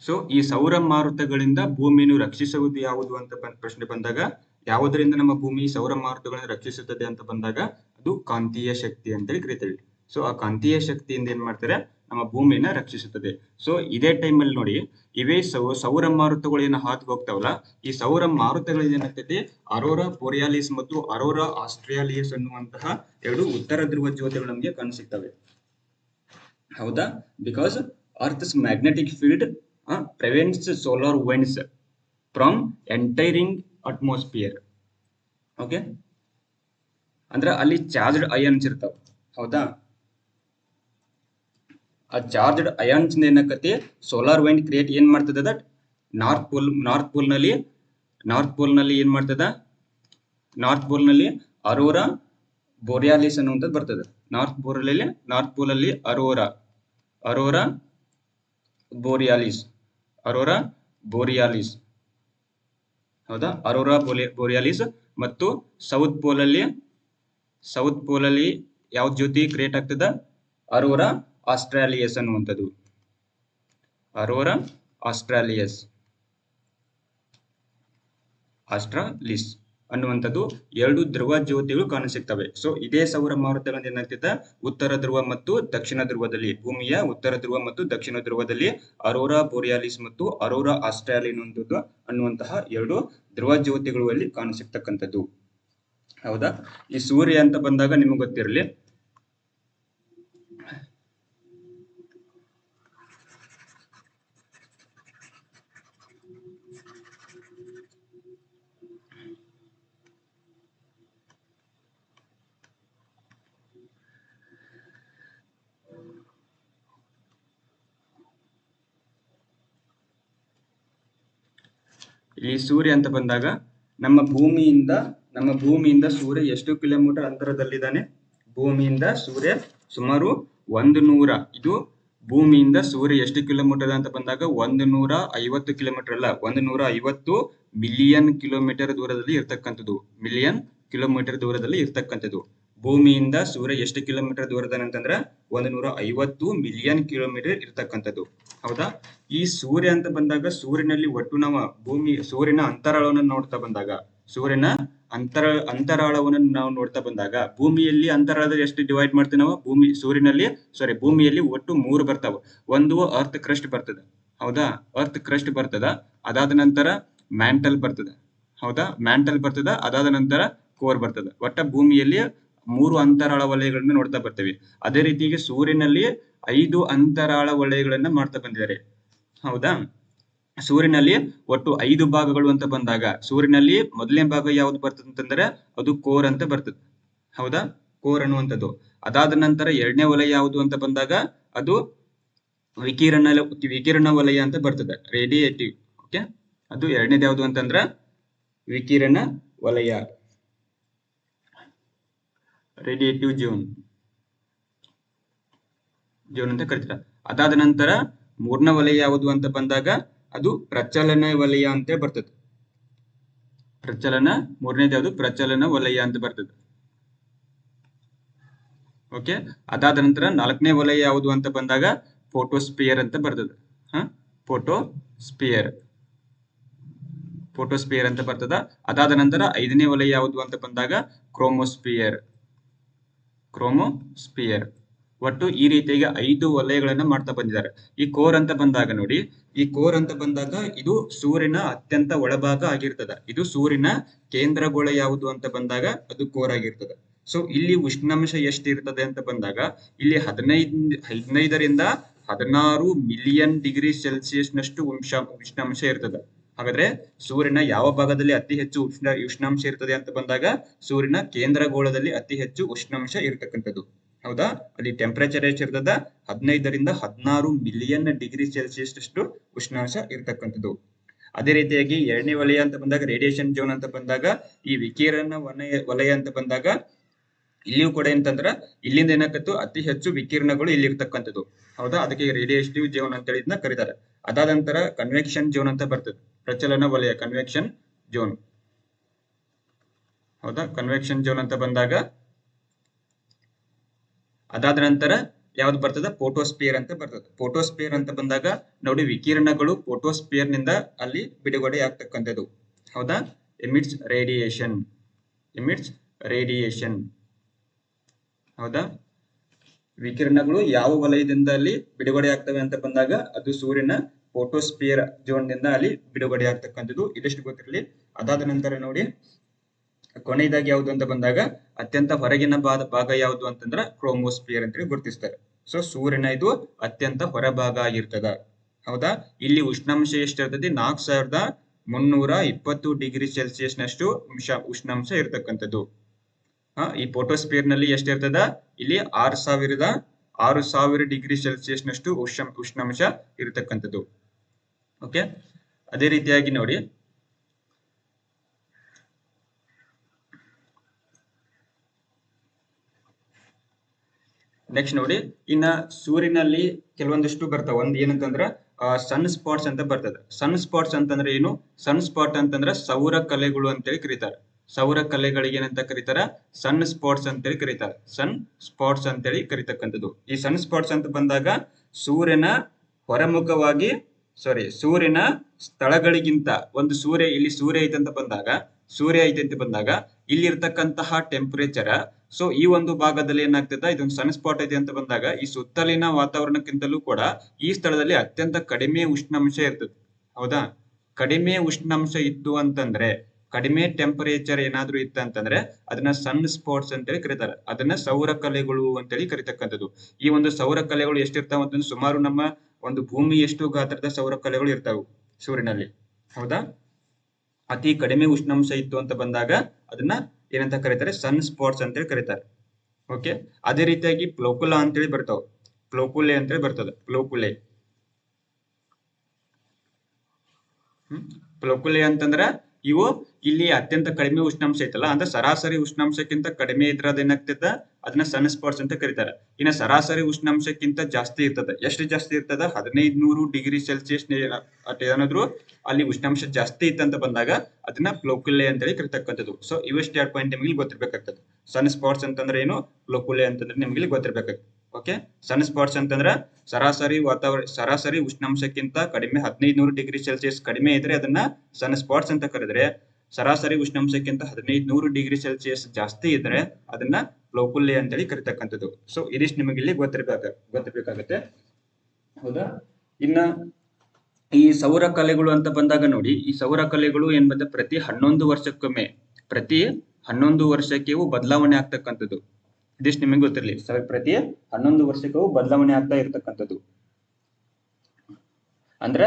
ಸೊ ಈ ಸೌರ ಮಾರುತಗಳಿಂದ ಭೂಮಿಯನ್ನು ರಕ್ಷಿಸುವುದು ಯಾವುದು ಅಂತ ಪ್ರಶ್ನೆ ಬಂದಾಗ, ಯಾವುದರಿಂದ ನಮ್ಮ ಭೂಮಿ ಸೌರ ಮಾರುತಗಳನ್ನು ರಕ್ಷಿಸುತ್ತದೆ ಅಂತ ಬಂದಾಗ ಅದು ಕಾಂತೀಯ ಶಕ್ತಿ ಅಂತೇಳಿ ಕರಿತೀವಿ. ಸೊ ಆ ಕಾಂತೀಯ ಶಕ್ತಿಯಿಂದ ಏನ್ ಮಾಡ್ತಾರೆ, ನಮ್ಮ ಭೂಮಿಯನ್ನ ರಕ್ಷಿಸುತ್ತದೆ. ಸೊ ಇದೇ ಟೈಮಲ್ಲಿ ನೋಡಿ, ಇವೇ ಸೌರ ಮಾರುತಗಳು ಏನು ಹಾದು ಹೋಗ್ತಾವಲ್ಲ, ಈ ಸೌರ ಮಾರುತಗಳಲ್ಲಿ ಏನಾಗ್ತೈತಿ, ಅರೋರಾ ಬೋರಿಯಾಲಿಸ್ ಮತ್ತು ಅರೋರಾ ಆಸ್ಟ್ರೇಲಿಯಸ್ ಅನ್ನುವಂತಹ 2 ಉತ್ತರ ಧ್ರುವ ಜ್ಯೋತಿಗಳು ನಮಗೆ ಕಾಣಿಸುತ್ತವೆ. ಹೌದಾ? Because earth's magnetic field prevents solar winds from entering atmosphere. Okay, ಅಂದ್ರೆ ಅಲ್ಲಿ ಚಾರ್ಜ್ಡ್ ಅಯಾನ್ಸ್ ಇರ್ತಾವ. ಹೌದಾ? ಆ ಚಾರ್ಜ್ಡ್ ಅಯಾನ್ಸ್ ಏನಾಕತಿ, ಸೋಲಾರ್ ವೈಂಡ್ ಕ್ರಿಯೇಟ್ ಏನ್ ಮಾಡ್ತದ, ದಟ್ ನಾರ್ತ್ ಪೋಲ್ ನಲ್ಲಿ ಏನ್ ಮಾಡ್ತದ, ನಾರ್ತ್ ಪೋಲ್ ನಲ್ಲಿ ಅರೋರಾ ಬೋರಿಯಾಲಿಸ್ ಅನ್ನುವಂಥದ್ದು ಬರ್ತದೆ. ನಾರ್ತ್ ಪೋಲ್ ಅಲ್ಲಿ ಅರೋರಾ ಬೋರಿಯಾಲಿಸ್, ಹೌದಾ? ಅರೋರಾ ಬೋರಿಯಾಲಿಸ್. ಮತ್ತು ಸೌತ್ ಪೋಲ್ ಅಲ್ಲಿ ಯಾವ ಜ್ಯೋತಿ ಕ್ರಿಯೇಟ್ ಆಗ್ತದ, ಅರೋರಾ ಆಸ್ಟ್ರೇಲಿಯಸ್ ಅನ್ನುವಂಥದ್ದು. ಅರೋರಾ ಆಸ್ಟ್ರಾಲಿಸ್ ಅನ್ನುವಂಥದ್ದು 2 ಧ್ರುವ ಜ್ಯೋತಿಗಳು ಕಾಣಸಿಗ್ತವೆ. ಸೊ ಇದೇ ಸೌರ ಮಾರುತಗಳಲ್ಲಿ ಏನಾಗ್ತದೆ, ಉತ್ತರ ಧ್ರುವ ಮತ್ತು ದಕ್ಷಿಣ ಧ್ರುವದಲ್ಲಿ, ಭೂಮಿಯ ಉತ್ತರ ಧ್ರುವ ಮತ್ತು ದಕ್ಷಿಣ ಧ್ರುವದಲ್ಲಿ ಅರೋರಾ ಬೋರಿಯಾಲಿಸ್ ಮತ್ತು ಅರೋರಾ ಆಸ್ಟ್ರೇಲಿಯಸ್ ಅನ್ನುವಂತಹ 2 ಧ್ರುವ ಜ್ಯೋತಿಗಳು ಅಲ್ಲಿ ಕಾಣಸಿಗ್ತಕ್ಕಂಥದ್ದು. ಹೌದಾ? ಈ ಸೂರ್ಯ ಅಂತ ಬಂದಾಗ ನಿಮಗೆ ಗೊತ್ತಿರಲಿ, ಇಲ್ಲಿ ಸೂರ್ಯ ಅಂತ ಬಂದಾಗ ನಮ್ಮ ಭೂಮಿಯಿಂದ ಸೂರ್ಯ ಎಷ್ಟು ಕಿಲೋಮೀಟರ್ ಅಂತರದಲ್ಲಿದ್ದಾನೆ? ಭೂಮಿಯಿಂದ ಸೂರ್ಯ ಸುಮಾರು 100, ಇದು ಭೂಮಿಯಿಂದ ಸೂರ್ಯ ಎಷ್ಟು ಕಿಲೋಮೀಟರ್ ಅಂತ ಬಂದಾಗ 150 ಕಿಲೋಮೀಟರ್ ಅಲ್ಲ, 150 ಮಿಲಿಯನ್ ಕಿಲೋಮೀಟರ್ ದೂರದಲ್ಲಿ ಇರ್ತಕ್ಕಂಥದ್ದು. ಭೂಮಿಯಿಂದ ಸೂರ್ಯ ಎಷ್ಟು ಕಿಲೋಮೀಟರ್ ದೂರದನಂತಂದ್ರೆ 150 ಮಿಲಿಯನ್ ಕಿಲೋಮೀಟರ್ ಇರ್ತಕ್ಕಂಥದ್ದು. ಹೌದಾ? ಈ ಸೂರ್ಯ ಅಂತ ಬಂದಾಗ ಸೂರ್ಯನಲ್ಲಿ ಒಟ್ಟು ನಾವು ಸೂರ್ಯನ ಅಂತರಾಳವನ್ನು ನೋಡ್ತಾ ಬಂದಾಗ ಭೂಮಿಯಲ್ಲಿ ಅಂತರಾಳದಲ್ಲಿ ಎಷ್ಟು ಡಿವೈಡ್ ಮಾಡ್ತೀವಿ ನಾವು? ಭೂಮಿಯಲ್ಲಿ ಒಟ್ಟು 3 ಬರ್ತಾವ. ಒಂದು ಅರ್ತ್ ಕ್ರಸ್ಟ್ ಬರ್ತದೆ. ಹೌದಾ? ಅರ್ತ್ ಕ್ರಸ್ಟ್ ಬರ್ತದ, ಅದಾದ ನಂತರ ಮ್ಯಾಂಟಲ್ ಬರ್ತದ. ಹೌದಾ? ಮ್ಯಾಂಟಲ್ ಬರ್ತದ, ಅದಾದ ನಂತರ ಕೋರ್ ಬರ್ತದ. ಒಟ್ಟ ಭೂಮಿಯಲ್ಲಿ 3 ಅಂತರಾಳ ವಲಯಗಳನ್ನ ನೋಡ್ತಾ ಬರ್ತೇವೆ. ಅದೇ ರೀತಿಯಾಗಿ ಸೂರ್ಯನಲ್ಲಿ 5 ಅಂತರಾಳ ವಲಯಗಳನ್ನ ಮಾಡ್ತಾ ಬಂದಿದ್ದಾರೆ. ಹೌದಾ? ಸೂರ್ಯನಲ್ಲಿ ಒಟ್ಟು 5 ಭಾಗಗಳು ಅಂತ ಬಂದಾಗ ಸೂರ್ಯನಲ್ಲಿ ಮೊದಲನೇ ಭಾಗ ಯಾವ್ದು ಬರ್ತದೆ ಅಂತಂದ್ರೆ ಅದು ಕೋರ್ ಅಂತ ಬರ್ತದೆ. ಹೌದಾ? ಕೋರ್ ಅನ್ನುವಂಥದ್ದು. ಅದಾದ ನಂತರ 2ನೇ ವಲಯ ಯಾವುದು ಅಂತ ಬಂದಾಗ ಅದು ವಿಕಿರಣ ವಲಯ ಅಂತ ಬರ್ತದೆ, ರೇಡಿಯೇಟಿವ್. ಓಕೆ, ಅದು 2ನೇದು ಯಾವುದು ಅಂತಂದ್ರ ವಿಕಿರಣ ವಲಯ, ರೇಡಿಯೇಟಿವ್ ಝೋನ್ ಅಂತ ಕರಿತಾರೆ. ಅದಾದ ನಂತರ 3ನೇ ವಲಯ ಯಾವುದು ಅಂತ ಬಂದಾಗ ಅದು ಪ್ರಚಲನ ವಲಯ ಅಂತ ಬರ್ತದೆ. ಮೂರನೇದು ಯಾವುದು? ಪ್ರಚಲನ ವಲಯ ಅಂತ ಬರ್ತದೆ. ಓಕೆ, ಅದಾದ ನಂತರ 4ನೇ ವಲಯ ಯಾವುದು ಅಂತ ಬಂದಾಗ ಫೋಟೋಸ್ಪಿಯರ್ ಅಂತ ಬರ್ತದೆ. ಫೋಟೋಸ್ಪಿಯರ್ ಅಂತ ಬರ್ತದ. ಅದಾದ ನಂತರ 5ನೇ ವಲಯ ಯಾವುದು ಅಂತ ಬಂದಾಗ ಕ್ರೋಮೋಸ್ಪಿಯರ್. ಒಟ್ಟು ಈ ರೀತಿಯಾಗಿ 5 ವಲಯಗಳನ್ನ ಮಾಡ್ತಾ ಬಂದಿದ್ದಾರೆ. ಈ ಕೋರ್ ಅಂತ ಬಂದಾಗ ನೋಡಿ, ಇದು ಸೂರ್ಯನ ಅತ್ಯಂತ ಒಳಭಾಗ ಆಗಿರ್ತದ. ಇದು ಸೂರ್ಯನ ಕೇಂದ್ರಗೋಳ ಯಾವುದು ಅಂತ ಬಂದಾಗ ಅದು ಕೋರ್ ಆಗಿರ್ತದೆ. ಸೊ ಇಲ್ಲಿ ಉಷ್ಣಾಂಶ ಎಷ್ಟು ಇರ್ತದೆ ಅಂತ ಬಂದಾಗ ಇಲ್ಲಿ 15ರಿಂದ 16 ಮಿಲಿಯನ್ ಡಿಗ್ರಿ ಸೆಲ್ಸಿಯಸ್ ನಷ್ಟು ಉಷ್ಣಾಂಶ ಇರ್ತದೆ. ಹಾಗಾದ್ರೆ ಸೂರ್ಯನ ಯಾವ ಭಾಗದಲ್ಲಿ ಅತಿ ಹೆಚ್ಚು ಉಷ್ಣಾಂಶ ಇರ್ತದೆ ಅಂತ ಬಂದಾಗ ಸೂರ್ಯನ ಕೇಂದ್ರಗೋಳದಲ್ಲಿ ಅತಿ ಹೆಚ್ಚು ಉಷ್ಣಾಂಶ ಇರ್ತಕ್ಕಂಥದ್ದು. ಹೌದಾ? ಅಲ್ಲಿ ಟೆಂಪರೇಚರ್ ಎಷ್ಟು ಇರ್ತದ? 15ರಿಂದ 16 ಮಿಲಿಯನ್ ಡಿಗ್ರಿ ಸೆಲ್ಸಿಯಸ್ ಅಷ್ಟು ಉಷ್ಣಾಂಶ ಇರ್ತಕ್ಕಂಥದ್ದು. ಅದೇ ರೀತಿಯಾಗಿ 2ನೇ ವಲಯ ಅಂತ ಬಂದಾಗ ರೇಡಿಯೇಷನ್ ಝೋನ್ ಅಂತ ಬಂದಾಗ ಈ ವಿಕಿರಣ ವಲಯ ಅಂತ ಬಂದಾಗ ಇಲ್ಲಿಯೂ ಕೂಡ ಎಂತಂದ್ರ ಇಲ್ಲಿಂದ ಏನಾಗತ್ತು, ಅತಿ ಹೆಚ್ಚು ವಿಕಿರಣಗಳು ಇಲ್ಲಿ ಇರ್ತಕ್ಕಂಥದ್ದು. ಹೌದಾ? ಅದಕ್ಕೆ ರೇಡಿಯೇಟಿವ್ ಝೋನ್ ಅಂತ ಹೇಳಿ ಇದನ್ನ ಕರೀತಾರೆ. ಅದಾದ ನಂತರ ಕನ್ವೆಕ್ಷನ್ ಝೋನ್ ಅಂತ ಬರ್ತದೆ, ಪ್ರಚಲನ ವಲಯ, ಕನ್ವೆಕ್ಷನ್ ಝೋನ್. ಹೌದಾ, ಕನ್ವೆಕ್ಷನ್ ಝೋನ್ ಅಂತ ಬಂದಾಗ ಅದಾದ ನಂತರ ಯಾವ್ದು ಬರ್ತದ, ಫೋಟೋಸ್ಪಿಯರ್ ಅಂತ ಬರ್ತದೆ. ಫೋಟೋಸ್ಪಿಯರ್ ಅಂತ ಬಂದಾಗ ನೋಡಿ, ವಿಕಿರಣಗಳು ಫೋಟೋಸ್ಪಿಯರ್ ನಿಂದ ಅಲ್ಲಿ ಬಿಡುಗಡೆ ಆಗ್ತಕ್ಕಂಥದ್ದು. ಹೌದಾ, ಎಮಿಟ್ಸ್ ರೇಡಿಯೇಷನ್, ಎಮಿಟ್ಸ್ ರೇಡಿಯೇಷನ್. ಹೌದಾ, ವಿಕಿರಣಗಳು ಯಾವ ವಲಯದಿಂದ ಅಲ್ಲಿ ಬಿಡುಗಡೆ ಆಗ್ತವೆ ಅಂತ ಬಂದಾಗ ಅದು ಸೂರ್ಯನ ಫೋಟೋಸ್ಪಿಯರ್ ಝೋನ್ ನಿಂದ ಅಲ್ಲಿ ಬಿಡುಗಡೆ ಆಗ್ತಕ್ಕಂಥದ್ದು. ಇದಷ್ಟು ಗೊತ್ತಿರಲಿ. ಅದಾದ ನಂತರ ನೋಡಿ, ಕೊನೆಯದಾಗಿ ಯಾವುದು ಅಂತ ಬಂದಾಗ ಅತ್ಯಂತ ಹೊರಗಿನ ಭಾಗ ಯಾವುದು ಅಂತಂದ್ರ ಕ್ರೋಮೋಸ್ಪಿಯರ್ ಅಂತೇಳಿ ಗುರುತಿಸ್ತಾರೆ. ಸೊ ಸೂರ್ಯನ ಇದು ಅತ್ಯಂತ ಹೊರಭಾಗ ಆಗಿರ್ತದ. ಹೌದಾ, ಇಲ್ಲಿ ಉಷ್ಣಾಂಶ ಎಷ್ಟಿರ್ತದೆ, 4320 ಡಿಗ್ರಿ ಸೆಲ್ಸಿಯಸ್ ನಷ್ಟು ಉಷ್ಣಾಂಶ ಇರ್ತಕ್ಕಂಥದ್ದು. ಈ ಫೋಟೋಸ್ಪಿಯರ್ ನಲ್ಲಿ ಎಷ್ಟಿರ್ತದ, ಇಲ್ಲಿ 6000 ಡಿಗ್ರಿ ಸೆಲ್ಸಿಯಸ್ ನಷ್ಟು ಉಷ್ಣಾಂಶ ಇರತಕ್ಕಂಥದ್ದು. ಓಕೆ, ಅದೇ ರೀತಿಯಾಗಿ ನೋಡಿ, ನೆಕ್ಸ್ಟ್ ನೋಡಿ, ಇನ್ನ ಸೂರ್ಯನಲ್ಲಿ ಕೆಲವೊಂದಿಷ್ಟು ಬರ್ತಾವ. ಒಂದ್ ಏನಂತಂದ್ರ ಸನ್ ಸ್ಪಾಟ್ಸ್ ಅಂತ ಬರ್ತದೆ. ಸನ್ ಸ್ಪಾಟ್ಸ್ ಅಂತಂದ್ರೆ ಏನು, ಸನ್ ಸ್ಪಾಟ್ ಅಂತಂದ್ರ ಸೌರ ಕಲೆಗಳು ಅಂತೇಳಿ ಕರೀತಾರೆ. ಸೌರ ಕಲೆಗಳಿಗೆ ಏನಂತ ಕರೀತಾರ, ಸನ್ ಸ್ಪಾಟ್ಸ್ ಅಂತೇಳಿ ಕರೀತಾರೆ. ಸನ್ ಸ್ಪಾಟ್ಸ್ ಅಂತೇಳಿ ಕರೀತಕ್ಕಂಥದ್ದು. ಈ ಸನ್ ಸ್ಪಾಟ್ಸ್ ಅಂತ ಬಂದಾಗ ಸೂರ್ಯನ ಹೊರಮುಖವಾಗಿ ಸೂರ್ಯನ ಸ್ಥಳಗಳಿಗಿಂತ ಒಂದು ಇಲ್ಲಿ ಸೂರ್ಯ ಐತೆ ಅಂತ ಬಂದಾಗ ಇಲ್ಲಿ ಇರ್ತಕ್ಕಂತಹ ಟೆಂಪರೇಚರ್, ಸೊ ಈ ಒಂದು ಭಾಗದಲ್ಲಿ ಏನಾಗ್ತದ, ಇದೊಂದು ಸನ್ ಸ್ಪಾಟ್ ಐತೆ ಅಂತ ಬಂದಾಗ ಈ ಸುತ್ತಲಿನ ವಾತಾವರಣಕ್ಕಿಂತಲೂ ಕೂಡ ಈ ಸ್ಥಳದಲ್ಲಿ ಅತ್ಯಂತ ಕಡಿಮೆ ಉಷ್ಣಾಂಶ ಇರ್ತದೆ. ಹೌದಾ, ಕಡಿಮೆ ಉಷ್ಣಾಂಶ ಇತ್ತು ಅಂತಂದ್ರೆ, ಕಡಿಮೆ ಟೆಂಪರೇಚರ್ ಏನಾದ್ರೂ ಇತ್ತು ಅಂತಂದ್ರೆ ಅದನ್ನ ಸನ್ ಸ್ಪಾಟ್ಸ್ ಅಂತೇಳಿ ಕರೀತಾರೆ. ಅದನ್ನ ಸೌರ ಕಲೆಗಳು ಅಂತೇಳಿ ಕರೀತಕ್ಕಂಥದ್ದು. ಈ ಒಂದು ಸೌರ ಕಲೆಗಳು ಎಷ್ಟಿರ್ತಾವ ಅಂತಂದ್ರೆ ಸುಮಾರು ನಮ್ಮ ಒಂದು ಭೂಮಿ ಎಷ್ಟು ಗಾತ್ರದ ಸೌರ ಕಲೆಗಳು ಇರ್ತಾವೆ ಸೂರ್ಯನಲ್ಲಿ. ಹೌದಾ, ಅತಿ ಕಡಿಮೆ ಉಷ್ಣಾಂಶ ಇತ್ತು ಅಂತ ಬಂದಾಗ ಅದನ್ನ ಏನಂತ ಕರೀತಾರೆ, ಸನ್ ಸ್ಪಾಟ್ಸ್ ಅಂತೇಳಿ ಕರೀತಾರೆ. ಓಕೆ, ಅದೇ ರೀತಿಯಾಗಿ ಪ್ಲೋಕುಲಾ ಅಂತೇಳಿ ಬರ್ತಾವ. ಪ್ಲೋಕುಲೆ ಅಂತೇಳಿ ಬರ್ತದೆ. ಪ್ಲೋಕುಲೆ ಅಂತಂದ್ರ ಇವು ಇಲ್ಲಿ ಅತ್ಯಂತ ಕಡಿಮೆ ಉಷ್ಣಾಂಶ ಐತಲ್ಲ, ಅಂದ್ರೆ ಸರಾಸರಿ ಉಷ್ಣಾಂಶಕ್ಕಿಂತ ಕಡಿಮೆ ಇದ್ರೆ ಅದೇನಾಗ್ತದ, ಅದನ್ನ ಸನ್ ಸ್ಪಾಟ್ಸ್ ಅಂತ ಕರೀತಾರೆ. ಇನ್ನ ಸರಾಸರಿ ಉಷ್ಣಾಂಶಕ್ಕಿಂತ ಜಾಸ್ತಿ ಇರ್ತದೆ. ಎಷ್ಟು ಜಾಸ್ತಿ ಇರ್ತದ, 1500 ಡಿಗ್ರಿ ಸೆಲ್ಸಿಯಸ್ ಏನಾದ್ರು ಅಲ್ಲಿ ಉಷ್ಣಾಂಶ ಜಾಸ್ತಿ ಇತ್ತಂತ ಬಂದಾಗ ಅದನ್ನ ಪ್ಲೋಕುಲೆ ಅಂತೇಳಿ ಕರಿತಕ್ಕಂಥದ್ದು. ಸೊ ಇವಷ್ಟು 2 ಪಾಯಿಂಟ್ ನಿಮ್ಗೆ ಗೊತ್ತಿರ್ಬೇಕಾಗ್ತದೆ. ಸನ್ ಸ್ಪಾಟ್ಸ್ ಅಂತಂದ್ರೆ ಏನು, ಪ್ಲೋಕುಲೆ ಅಂತಂದ್ರೆ ನಿಮ್ಗೆ ಗೊತ್ತಿರ್ಬೇಕಾಗ್ತದೆ. ಓಕೆ, ಸನ್ ಸ್ಪಾಟ್ಸ್ ಅಂತಂದ್ರ ಸರಾಸರಿ ಉಷ್ಣಾಂಶಕ್ಕಿಂತ ಕಡಿಮೆ 1500 ಡಿಗ್ರಿ ಸೆಲ್ಸಿಯಸ್ ಕಡಿಮೆ ಇದ್ರೆ ಅದನ್ನ ಸನ್ ಸ್ಪಾಟ್ಸ್ ಅಂತ ಕರೆದ್ರೆ, ಸರಾಸರಿ ಉಷ್ಣಾಂಶಕ್ಕಿಂತ 1500 ಡಿಗ್ರಿ ಸೆಲ್ಸಿಯಸ್ ಜಾಸ್ತಿ ಇದ್ರೆ ಅದನ್ನ ಪ್ಲೋಕುಲೆ ಅಂತೇಳಿ ಕರಿತಕ್ಕಂಥದ್ದು. ಸೊ ಇದಿಷ್ಟು ನಿಮಗೆ ಇಲ್ಲಿ ಗೊತ್ತಿರ್ಬೇಕಾಗತ್ತೆ. ಹೌದಾ, ಇನ್ನ ಈ ಸೌರ ಕಲೆಗಳು ಅಂತ ಬಂದಾಗ ನೋಡಿ, ಈ ಸೌರ ಕಲೆಗಳು ಏನ್ ಬಂದ ಪ್ರತಿ 11 ವರ್ಷಕ್ಕೊಮ್ಮೆ, ಪ್ರತಿ 11 ವರ್ಷಕ್ಕೆ ಬದಲಾವಣೆ ಆಗ್ತಕ್ಕಂಥದ್ದು. ಇದಿಷ್ಟು ನಿಮಗೆ ಗೊತ್ತಿರಲಿ. ಪ್ರತಿ 11 ವರ್ಷಕ್ಕೂ ಬದಲಾವಣೆ ಆಗ್ತಾ ಇರ್ತಕ್ಕಂಥದ್ದು. ಅಂದ್ರ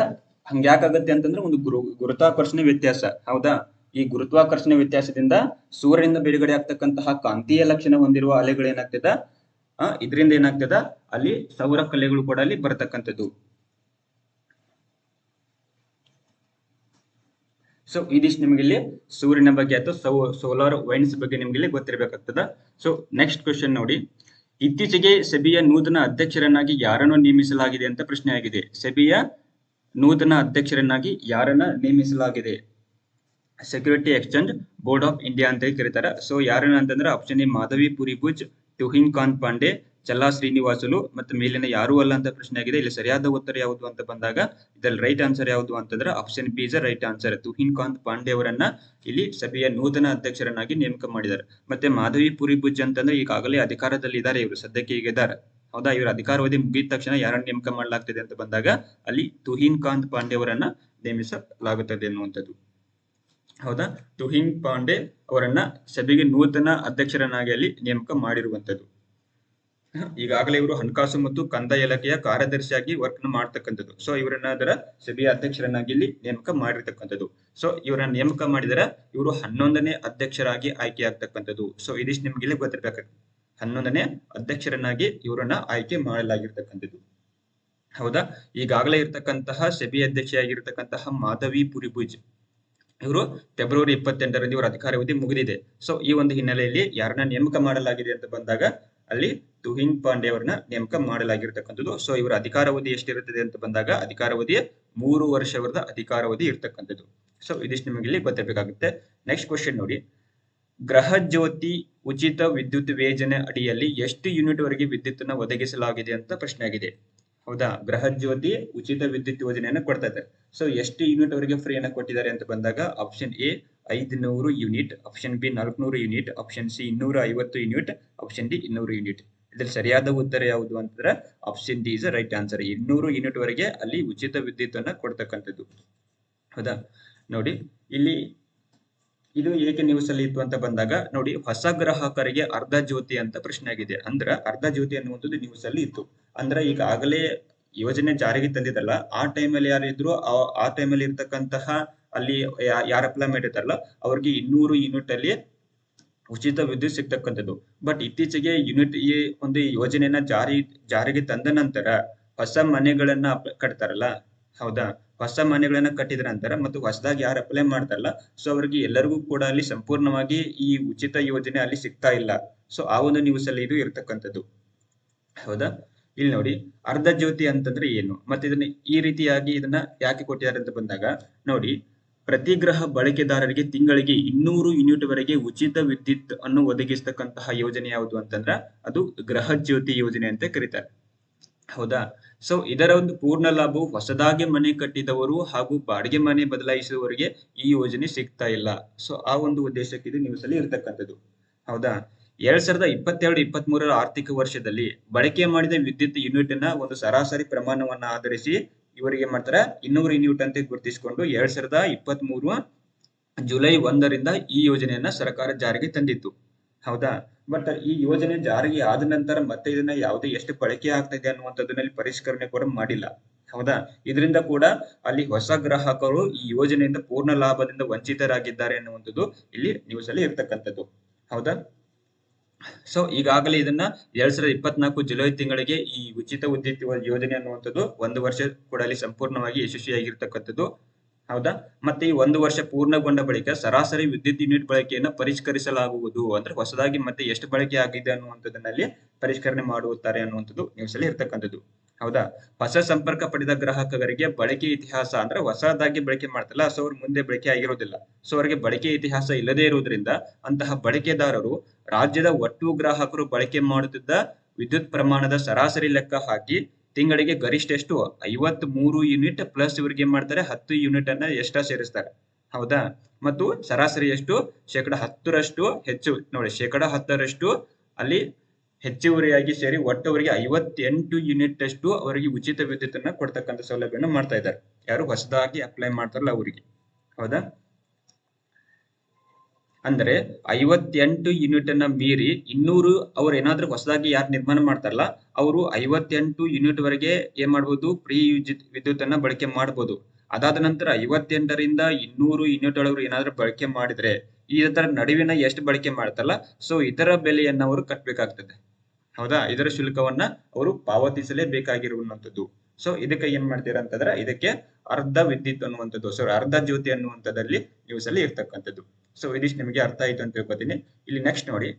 ಹಂಗ್ಯಾಕಾಗತ್ತೆ ಅಂತಂದ್ರೆ ಒಂದು ಗುರುತ್ವಾಕರ್ಷಣೆ ವ್ಯತ್ಯಾಸ. ಹೌದಾ, ಈ ಗುರುತ್ವಾಕರ್ಷಣೆ ವ್ಯತ್ಯಾಸದಿಂದ ಸೂರ್ಯನಿಂದ ಬಿಡುಗಡೆ ಆಗ್ತಕ್ಕಂತಹ ಕಾಂತೀಯ ಲಕ್ಷಣ ಹೊಂದಿರುವ ಅಲೆಗಳು ಏನಾಗ್ತದ, ಇದರಿಂದ ಏನಾಗ್ತದ, ಅಲ್ಲಿ ಸೌರ ಕಲೆಗಳು ಕೂಡ ಅಲ್ಲಿ ಬರತಕ್ಕಂಥದ್ದು. ಸೊ ಇದಿಷ್ಟು ನಿಮ್ಗೆ ಇಲ್ಲಿ ಸೂರ್ಯನ ಬಗ್ಗೆ ಅಥವಾ ಸೋಲಾರ್ ವೈಂಡ್ಸ್ ಬಗ್ಗೆ ನಿಮ್ಗೆ ಇಲ್ಲಿ ಗೊತ್ತಿರಬೇಕಾಗ್ತದ. ಸೊ ನೆಕ್ಸ್ಟ್ ಕ್ವೆಶ್ಚನ್ ನೋಡಿ, ಇತ್ತೀಚೆಗೆ ಸೆಬಿಯ ನೂತನ ಅಧ್ಯಕ್ಷರನ್ನಾಗಿ ಯಾರನ್ನು ನೇಮಿಸಲಾಗಿದೆ ಅಂತ ಪ್ರಶ್ನೆ ಆಗಿದೆ. ಸೆಬಿಯ ನೂತನ ಅಧ್ಯಕ್ಷರನ್ನಾಗಿ ಯಾರನ್ನ ನೇಮಿಸಲಾಗಿದೆ? Security exchange board of India ಅಂತ ಕರೀತಾರೆ. ಸೊ ಯಾರನ್ನ ಅಂತಂದ್ರೆ ಆಪ್ಷನ್ ಎ ಮಾಧವಿ ಪುರಿಭುಜ್, ತುಹಿನ್ ಕಾಂತ್ ಪಾಂಡೆ, ಚಲ್ಲಾ ಶ್ರೀನಿವಾಸುಲು, ಮತ್ತೆ ಮೇಲಿನ ಯಾರು ಅಲ್ಲ ಅಂತ ಪ್ರಶ್ನೆ ಆಗಿದೆ. ಇಲ್ಲಿ ಸರಿಯಾದ ಉತ್ತರ ಯಾವುದು ಅಂತ ಬಂದಾಗ ಇದ್ರಲ್ಲಿ ರೈಟ್ ಆನ್ಸರ್ ಯಾವುದು ಅಂತಂದ್ರೆ option B is right answer. Tuhin Kant Pandey ಅವರನ್ನ ಇಲ್ಲಿ ಸಭೆಯ ನೂತನ ಅಧ್ಯಕ್ಷರನ್ನಾಗಿ ನೇಮಕ ಮಾಡಿದ್ದಾರೆ. ಮತ್ತೆ ಮಾಧವಿ ಪುರಿಭುಜ್ ಅಂತಂದ್ರೆ ಈಗಾಗಲೇ ಅಧಿಕಾರದಲ್ಲಿ ಇದ್ದಾರೆ, ಇವರು ಸದ್ಯಕ್ಕೆ ಈಗ ಇದ್ದಾರೆ. ಹೌದಾ, ಇವರು ಅಧಿಕಾರಾವಧಿ ಮುಗಿದ ತಕ್ಷಣ ಯಾರನ್ನ ನೇಮಕ ಮಾಡಲಾಗ್ತದೆ ಅಂತ ಬಂದಾಗ ಅಲ್ಲಿ ತುಹಿನ್ ಕಾಂತ್ ಪಾಂಡೆ ಅವರನ್ನ ನೇಮಿಸಲಾಗುತ್ತದೆ ಅನ್ನುವಂಥದ್ದು. ಹೌದಾ, ತುಹಿನ್ ಪಾಂಡೆ ಅವರನ್ನ ಸಭೆಗೆ ನೂತನ ಅಧ್ಯಕ್ಷರನ್ನಾಗಿ ಅಲ್ಲಿ ನೇಮಕ ಮಾಡಿರುವಂತದ್ದು. ಈಗಾಗಲೇ ಇವರು ಹಣಕಾಸು ಮತ್ತು ಕಂದಾಯ ಇಲಾಖೆಯ ಕಾರ್ಯದರ್ಶಿಯಾಗಿ ವರ್ಕ್ ಮಾಡ್ತಕ್ಕಂಥದ್ದು. ಸೊ ಇವರನ್ನ ಅದರ ಸಭೆಯ ಅಧ್ಯಕ್ಷರನ್ನಾಗಿ ಇಲ್ಲಿ ನೇಮಕ ಮಾಡಿರ್ತಕ್ಕಂಥದ್ದು. ಸೊ ಇವರನ್ನ ನೇಮಕ ಮಾಡಿದರೆ ಇವರು 11ನೇ ಅಧ್ಯಕ್ಷರಾಗಿ ಆಯ್ಕೆ ಆಗ್ತಕ್ಕಂಥದ್ದು. ಸೊ ಇದಿಷ್ಟು ನಿಮ್ಗೆ ಇಲ್ಲಿ ಗೊತ್ತಿರ್ಬೇಕಾಗ್ತದೆ. 11ನೇ ಅಧ್ಯಕ್ಷರನ್ನಾಗಿ ಇವರನ್ನ ಆಯ್ಕೆ ಮಾಡಲಾಗಿರ್ತಕ್ಕಂಥದ್ದು. ಹೌದಾ, ಈಗಾಗಲೇ ಇರ್ತಕ್ಕಂತಹ ಸಭೆಯ ಅಧ್ಯಕ್ಷೆಯಾಗಿರ್ತಕ್ಕಂತಹ ಮಾಧವಿ ಪುರಿಭುಜ್ ಇವರು ಫೆಬ್ರವರಿ 28ರಂದು ಇವರ ಅಧಿಕಾರಾವಧಿ ಮುಗಿದಿದೆ. ಸೊ ಈ ಒಂದು ಹಿನ್ನೆಲೆಯಲ್ಲಿ ಯಾರನ್ನ ನೇಮಕ ಮಾಡಲಾಗಿದೆ ಅಂತ ಬಂದಾಗ ಅಲ್ಲಿ ತುಹಿನ್ ಪಾಂಡೆ ಅವರನ್ನ ನೇಮಕ ಮಾಡಲಾಗಿರ್ತಕ್ಕಂಥದ್ದು. ಸೊ ಇವರ ಅಧಿಕಾರಾವಧಿ ಎಷ್ಟಿರುತ್ತದೆ ಅಂತ ಬಂದಾಗ ಅಧಿಕಾರಾವಧಿ 3 ವರ್ಷದ ಅಧಿಕಾರಾವಧಿ ಇರ್ತಕ್ಕಂಥದ್ದು. ಸೊ ಇದಿಷ್ಟು ನಿಮಗೆ ಇಲ್ಲಿ ಗೊತ್ತಿರಬೇಕಾಗುತ್ತೆ. ನೆಕ್ಸ್ಟ್ ಕ್ವಶನ್ ನೋಡಿ, ಗೃಹ ಜ್ಯೋತಿ ಉಚಿತ ವಿದ್ಯುತ್ ಯೋಜನೆ ಅಡಿಯಲ್ಲಿ ಎಷ್ಟು ಯೂನಿಟ್ ವರೆಗೆ ವಿದ್ಯುತ್ತನ್ನು ಒದಗಿಸಲಾಗಿದೆ ಅಂತ ಪ್ರಶ್ನೆ ಆಗಿದೆ. ಹೌದಾ, ಗೃಹ ಜ್ಯೋತಿ ಉಚಿತ ವಿದ್ಯುತ್ ಯೋಜನೆಯನ್ನು ಕೊಡ್ತಾ ಇದ್ದಾರೆ. ಸೊ ಎಷ್ಟು ಯೂನಿಟ್ ವರೆಗೆ ಫ್ರೀ ಅನ್ನ ಕೊಟ್ಟಿದ್ದಾರೆ ಅಂತ ಬಂದಾಗ option A 500 unit, option B 400 unit, option C 250 unit, option D 200 unit. ಇದ್ರಲ್ಲಿ ಸರಿಯಾದ ಉತ್ತರ ಯಾವುದು ಅಂತಂದ್ರೆ option D is right answer. 200 unit ವರೆಗೆ ಅಲ್ಲಿ ಉಚಿತ ವಿದ್ಯುತ್ ಅನ್ನ ಕೊಡ್ತಕ್ಕಂಥದ್ದು. ಹೌದಾ, ನೋಡಿ ಇಲ್ಲಿ ಇದು ಏಕೆ ನ್ಯೂಸ್ ಅಲ್ಲಿ ಇತ್ತು ಅಂತ ಬಂದಾಗ ನೋಡಿ, ಹೊಸ ಗ್ರಾಹಕರಿಗೆ ಅರ್ಧ ಜ್ಯೋತಿ ಅಂತ ಪ್ರಶ್ನೆ ಆಗಿದೆ. ಅಂದ್ರೆ ಅರ್ಧ ಜ್ಯೋತಿ ಅನ್ನುವಂಥದ್ದು ನ್ಯೂಸ್ ಅಲ್ಲಿ ಇತ್ತು. ಅಂದ್ರೆ ಈಗಾಗಲೇ ಯೋಜನೆ ಜಾರಿಗೆ ತಂದಿದ್ದಲ್ಲ, ಆ ಟೈಮಲ್ಲಿ ಯಾರಿದ್ರು ಆ ಟೈಮಲ್ಲಿ ಇರ್ತಕ್ಕಂತಹ ಅಲ್ಲಿ ಯಾರು ಅಪ್ಲೈ ಮಾಡಿರ್ತಾರಲ್ಲ ಅವ್ರಿಗೆ 200 ಯೂನಿಟ್ ಅಲ್ಲಿ ಉಚಿತ ವಿದ್ಯುತ್ ಸಿಗ್ತಕ್ಕಂಥದ್ದು. ಬಟ್ ಇತ್ತೀಚೆಗೆ ಈ ಒಂದು ಯೋಜನೆಯನ್ನ ಜಾರಿಗೆ ತಂದ ನಂತರ ಹೊಸ ಮನೆಗಳನ್ನ ಕಟ್ತಾರಲ್ಲ, ಹೌದಾ, ಹೊಸ ಮನೆಗಳನ್ನ ಕಟ್ಟಿದ ನಂತರ ಮತ್ತು ಹೊಸದಾಗಿ ಯಾರು ಅಪ್ಲೈ ಮಾಡ್ತಾರಲ್ಲ, ಸೊ ಅವ್ರಿಗೆ ಎಲ್ಲರಿಗೂ ಕೂಡ ಅಲ್ಲಿ ಸಂಪೂರ್ಣವಾಗಿ ಈ ಉಚಿತ ಯೋಜನೆ ಅಲ್ಲಿ ಸಿಗ್ತಾ ಇಲ್ಲ. ಸೊ ಆ ಒಂದು ನ್ಯೂಸ್ ಅಲ್ಲಿ ಇದು ಇರ್ತಕ್ಕಂಥದ್ದು. ಹೌದಾ, ಇಲ್ಲಿ ನೋಡಿ ಅರ್ಧ ಜ್ಯೋತಿ ಅಂತಂದ್ರೆ ಏನು, ಮತ್ತೆ ಇದನ್ನ ಈ ರೀತಿಯಾಗಿ ಇದನ್ನ ಯಾಕೆ ಕೊಟ್ಟಿದ್ದಾರೆ ಅಂತ ಬಂದಾಗ ನೋಡಿ, ಪ್ರತಿ ಗೃಹ ಬಳಕೆದಾರರಿಗೆ ತಿಂಗಳಿಗೆ 200 ಯೂನಿಟ್ ವರೆಗೆ ಉಚಿತ ವಿದ್ಯುತ್ ಅನ್ನು ಒದಗಿಸ್ತಕ್ಕಂತಹ ಯೋಜನೆ ಯಾವುದು ಅಂತಂದ್ರ ಅದು ಗೃಹ ಜ್ಯೋತಿ ಯೋಜನೆ ಅಂತ ಕರೀತಾರೆ. ಹೌದಾ, ಸೊ ಇದರ ಒಂದು ಪೂರ್ಣ ಲಾಭವು ಹೊಸದಾಗಿ ಮನೆ ಕಟ್ಟಿದವರು ಹಾಗೂ ಬಾಡಿಗೆ ಮನೆ ಬದಲಾಯಿಸುವವರಿಗೆ ಈ ಯೋಜನೆ ಸಿಗ್ತಾ ಇಲ್ಲ. ಸೊ ಆ ಒಂದು ಉದ್ದೇಶಕ್ಕೆ ಇದು ನ್ಯೂಸ್ ಅಲ್ಲಿ ಇರ್ತಕ್ಕಂಥದ್ದು. ಹೌದಾ, 2022-23 ಆರ್ಥಿಕ ವರ್ಷದಲ್ಲಿ ಬಳಕೆ ಮಾಡಿದ ವಿದ್ಯುತ್ ಯೂನಿಟ್ ನ ಒಂದು ಸರಾಸರಿ ಪ್ರಮಾಣವನ್ನ ಆಧರಿಸಿ ಇವರಿಗೆ ಮಾಡ್ತಾರೆ 200 ಯೂನಿಟ್ ಅಂತ ಗುರುತಿಸಿಕೊಂಡು 2023 ಜುಲೈ 1ರಿಂದ ಈ ಯೋಜನೆಯನ್ನ ಸರ್ಕಾರ ಜಾರಿಗೆ ತಂದಿತ್ತು. ಹೌದಾ, ಬಟ್ ಈ ಯೋಜನೆ ಜಾರಿಗೆ ಆದ ನಂತರ ಮತ್ತೆ ಇದನ್ನ ಯಾವುದೇ ಎಷ್ಟು ಬಳಕೆ ಆಗ್ತಾ ಇದೆ ಅನ್ನುವಂಥದ್ದನ್ನಲ್ಲಿ ಪರಿಷ್ಕರಣೆ ಕೂಡ ಮಾಡಿಲ್ಲ. ಹೌದಾ, ಇದರಿಂದ ಕೂಡ ಅಲ್ಲಿ ಹೊಸ ಗ್ರಾಹಕರು ಈ ಯೋಜನೆಯಿಂದ ಪೂರ್ಣ ಲಾಭದಿಂದ ವಂಚಿತರಾಗಿದ್ದಾರೆ ಅನ್ನುವಂಥದ್ದು ಇಲ್ಲಿ ನ್ಯೂಸ್ ಅಲ್ಲಿ ಇರ್ತಕ್ಕಂಥದ್ದು. ಹೌದಾ, ಸೊ ಈಗಾಗಲೇ ಇದನ್ನ 2024 ಜುಲೈ ತಿಂಗಳಿಗೆ ಈ ಉಚಿತ ವಿದ್ಯುತ್ ಯೋಜನೆ ಅನ್ನುವಂಥದ್ದು 1 ವರ್ಷ ಕೂಡ ಅಲ್ಲಿ ಸಂಪೂರ್ಣವಾಗಿ ಯಶಸ್ವಿಯಾಗಿರ್ತಕ್ಕಂಥದ್ದು. ಹೌದಾ, ಮತ್ತೆ ಈ 1 ವರ್ಷ ಪೂರ್ಣಗೊಂಡ ಬಳಿಕ ಸರಾಸರಿ ವಿದ್ಯುತ್ ಯೂನಿಟ್ ಬಳಕೆಯನ್ನು ಪರಿಷ್ಕರಿಸಲಾಗುವುದು. ಅಂದ್ರೆ ಹೊಸದಾಗಿ ಮತ್ತೆ ಎಷ್ಟು ಬಳಕೆ ಆಗಿದೆ ಅನ್ನುವಂಥದ್ದನ್ನಲ್ಲಿ ಪರಿಷ್ಕರಣೆ ಮಾಡುತ್ತಾರೆ ಅನ್ನುವಂಥದ್ದು ನ್ಯೂಸ್ ಅಲ್ಲಿ ಇರ್ತಕ್ಕಂಥದ್ದು. ಹೌದಾ, ಹೊಸ ಸಂಪರ್ಕ ಪಡೆದ ಗ್ರಾಹಕರಿಗೆ ಬಳಕೆ ಇತಿಹಾಸ ಅಂದ್ರೆ ಹೊಸದಾಗಿ ಬಳಕೆ ಮಾಡ್ತಲ್ಲ, ಸೊ ಅವ್ರ ಮುಂದೆ ಬಳಕೆ ಆಗಿರೋದಿಲ್ಲ. ಸೊ ಅವರಿಗೆ ಬಳಕೆ ಇತಿಹಾಸ ಇಲ್ಲದೇ ಇರುವುದರಿಂದ ಅಂತಹ ಬಳಕೆದಾರರು ರಾಜ್ಯದ ಒಟ್ಟು ಗ್ರಾಹಕರು ಬಳಕೆ ಮಾಡುತ್ತಿದ್ದ ವಿದ್ಯುತ್ ಪ್ರಮಾಣದ ಸರಾಸರಿ ಲೆಕ್ಕ ಹಾಕಿ ತಿಂಗಳಿಗೆ ಗರಿಷ್ಠ ಎಷ್ಟು 53 ಯೂನಿಟ್ ಪ್ಲಸ್ ಇವ್ರಿಗೆ ಏನ್ ಮಾಡ್ತಾರೆ 10 ಯೂನಿಟ್ ಅನ್ನ ಎಕ್ಸ್ಟ್ರಾ ಸೇರಿಸ್ತಾರೆ. ಹೌದಾ, ಮತ್ತು ಸರಾಸರಿ ಎಷ್ಟು 10% ಹೆಚ್ಚು ನೋಡಿ, 10% ಅಲ್ಲಿ ಹೆಚ್ಚುವರಿಯಾಗಿ ಸೇರಿ ಒಟ್ಟು ಅವರಿಗೆ 58 ಯೂನಿಟ್ ಅಷ್ಟು ಅವರಿಗೆ ಉಚಿತ ವಿದ್ಯುತ್ ಅನ್ನ ಕೊಡ್ತಕ್ಕಂಥ ಸೌಲಭ್ಯನ ಮಾಡ್ತಾ ಇದ್ದಾರೆ. ಯಾರು ಹೊಸದಾಗಿ ಅಪ್ಲೈ ಮಾಡ್ತಾರಲ್ಲ ಅವರಿಗೆ. ಹೌದಾ, ಅಂದ್ರೆ 58 ಯೂನಿಟ್ ಅನ್ನ ಮೀರಿ 200 ಅವ್ರು ಏನಾದ್ರೂ ಹೊಸದಾಗಿ ಯಾರು ನಿರ್ಮಾಣ ಮಾಡ್ತಾರಲ್ಲ ಅವರು 58 ಯೂನಿಟ್ ವರೆಗೆ ಏನ್ ಮಾಡ್ಬೋದು, ಫ್ರೀ ವಿದ್ಯುತ್ ಅನ್ನ ಬಳಕೆ ಮಾಡಬಹುದು. ಅದಾದ ನಂತರ 58ರಿಂದ 200 ಯೂನಿಟ್ ಒಳಗೆ ಏನಾದ್ರೂ ಬಳಕೆ ಮಾಡಿದ್ರೆ ಈ ತರ ನಡುವಿನ ಎಷ್ಟು ಬಳಕೆ ಮಾಡ್ತಾರಲ್ಲ, ಸೊ ಇದರ ಬೆಲೆಯನ್ನ ಅವರು ಕಟ್ಟಬೇಕಾಗ್ತದೆ. ಹೌದಾ, ಇದರ ಶುಲ್ಕವನ್ನ ಅವರು ಪಾವತಿಸಲೇಬೇಕಾಗಿರುವಂತದ್ದು. ಸೊ ಇದಕ್ಕೆ ಏನ್ ಮಾಡ್ತೀರಾ ಅಂತಂದ್ರೆ ಇದಕ್ಕೆ ಅರ್ಧ ವಿದ್ಯುತ್ ಅನ್ನುವಂಥದ್ದು, ಸೊ ಅರ್ಧ ಜ್ಯೋತಿ ಅನ್ನುವಂಥದ್ದಲ್ಲಿ ನ್ಯೂಸ್ ಅಲ್ಲಿ ಇರ್ತಕ್ಕಂಥದ್ದು. ಸೊ ಇದಿಷ್ಟು ನಿಮಗೆ ಅರ್ಥ ಆಯ್ತು ಅಂತ ತಿಳ್ಕೊತೀನಿ. ಇಲ್ಲಿ ನೆಕ್ಸ್ಟ್ ನೋಡಿ,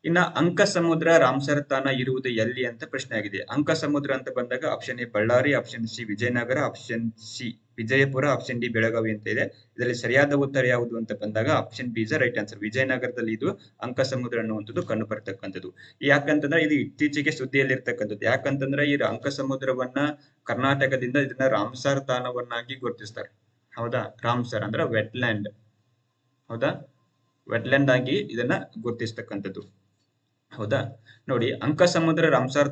ಇನ್ನ ಅಂಕ ಸಮುದ್ರ ರಾಮ್ಸರ್ ತಾಣ ಇರುವುದು ಎಲ್ಲಿ ಅಂತ ಪ್ರಶ್ನೆ ಆಗಿದೆ. ಅಂಕ ಸಮುದ್ರ ಅಂತ ಬಂದಾಗ option A Ballari, option C Vijayanagara, option C Vijayapura, option D Belagavi ಅಂತ ಇದೆ. ಇದರಲ್ಲಿ ಸರಿಯಾದ ಉತ್ತರ ಯಾವುದು ಅಂತ ಬಂದಾಗ option B is right answer. ವಿಜಯನಗರದಲ್ಲಿ ಇದು ಅಂಕ ಸಮುದ್ರ ಅನ್ನುವಂಥದ್ದು ಕಂಡು ಬರ್ತಕ್ಕಂಥದ್ದು. ಯಾಕಂತಂದ್ರೆ ಇದು ಇತ್ತೀಚೆಗೆ ಸುದ್ದಿಯಲ್ಲಿ ಇರ್ತಕ್ಕಂಥದ್ದು. ಯಾಕಂತಂದ್ರೆ ಈ ಅಂಕ ಸಮುದ್ರವನ್ನ ಕರ್ನಾಟಕದಿಂದ ಇದನ್ನ ರಾಮ್ಸರ್ ತಾಣವನ್ನಾಗಿ ಗುರುತಿಸ್ತಾರೆ. ಹೌದಾ, ರಾಮ್ಸರ್ ಅಂದ್ರೆ ವೆಟ್ಲ್ಯಾಂಡ್. ಹೌದಾ, ವೆಟ್ಲ್ಯಾಂಡ್ ಆಗಿ ಇದನ್ನ ಗುರುತಿಸ್ತಕ್ಕಂಥದ್ದು. ಹೌದಾ, ನೋಡಿ ಅಂಕ ಸಮುದ್ರ ರಾಮ್ಸರ್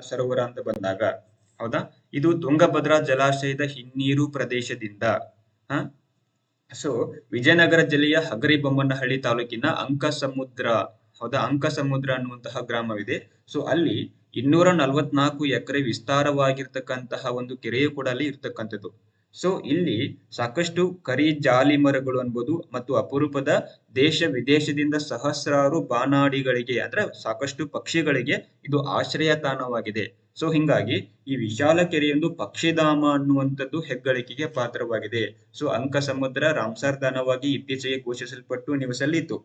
ಸರೋವರ ಅಂತ ಬಂದಾಗ ಹೌದಾ, ಇದು ತುಂಗಭದ್ರಾ ಜಲಾಶಯದ ಹಿನ್ನೀರು ಪ್ರದೇಶದಿಂದ ಸೊ ವಿಜಯನಗರ ಜಿಲ್ಲೆಯ ಹಗರಿಬೊಮ್ಮನಹಳ್ಳಿ ತಾಲೂಕಿನ ಅಂಕ ಸಮುದ್ರ, ಹೌದಾ, ಅಂಕ ಸಮುದ್ರ ಅನ್ನುವಂತಹ ಗ್ರಾಮವಿದೆ. ಸೊ ಅಲ್ಲಿ 244 ಎಕರೆ ವಿಸ್ತಾರವಾಗಿರ್ತಕ್ಕಂತಹ ಒಂದು ಕೆರೆಯು ಕೂಡ ಅಲ್ಲಿ ಇರ್ತಕ್ಕಂಥದ್ದು. ಸೊ ಇಲ್ಲಿ ಸಾಕಷ್ಟು ಕರಿ ಜಾಲಿ ಮರಗಳು ಅನ್ಬೋದು ಮತ್ತು ಅಪರೂಪದ ದೇಶ ವಿದೇಶದಿಂದ ಸಹಸ್ರಾರು ಬಾನಾಡಿಗಳಿಗೆ ಅಂದ್ರೆ ಸಾಕಷ್ಟು ಪಕ್ಷಿಗಳಿಗೆ ಇದು ಆಶ್ರಯ ತಾಣವಾಗಿದೆ. ಸೊ ಹಿಂಗಾಗಿ ಈ ವಿಶಾಲ ಕೆರೆಯೊಂದು ಪಕ್ಷಿಧಾಮ ಅನ್ನುವಂಥದ್ದು ಹೆಗ್ಗಳಿಕೆಗೆ ಪಾತ್ರವಾಗಿದೆ. ಸೊ ಅಂಕ ಸಮುದ್ರ ರಾಮ್ಸರ್ ತಾಣವಾಗಿ ಇತ್ತೀಚೆಗೆ ಘೋಷಿಸಲ್ಪಟ್ಟು ನ್ಯೂಸ್ ಅಲ್ಲಿ ಇತ್ತು.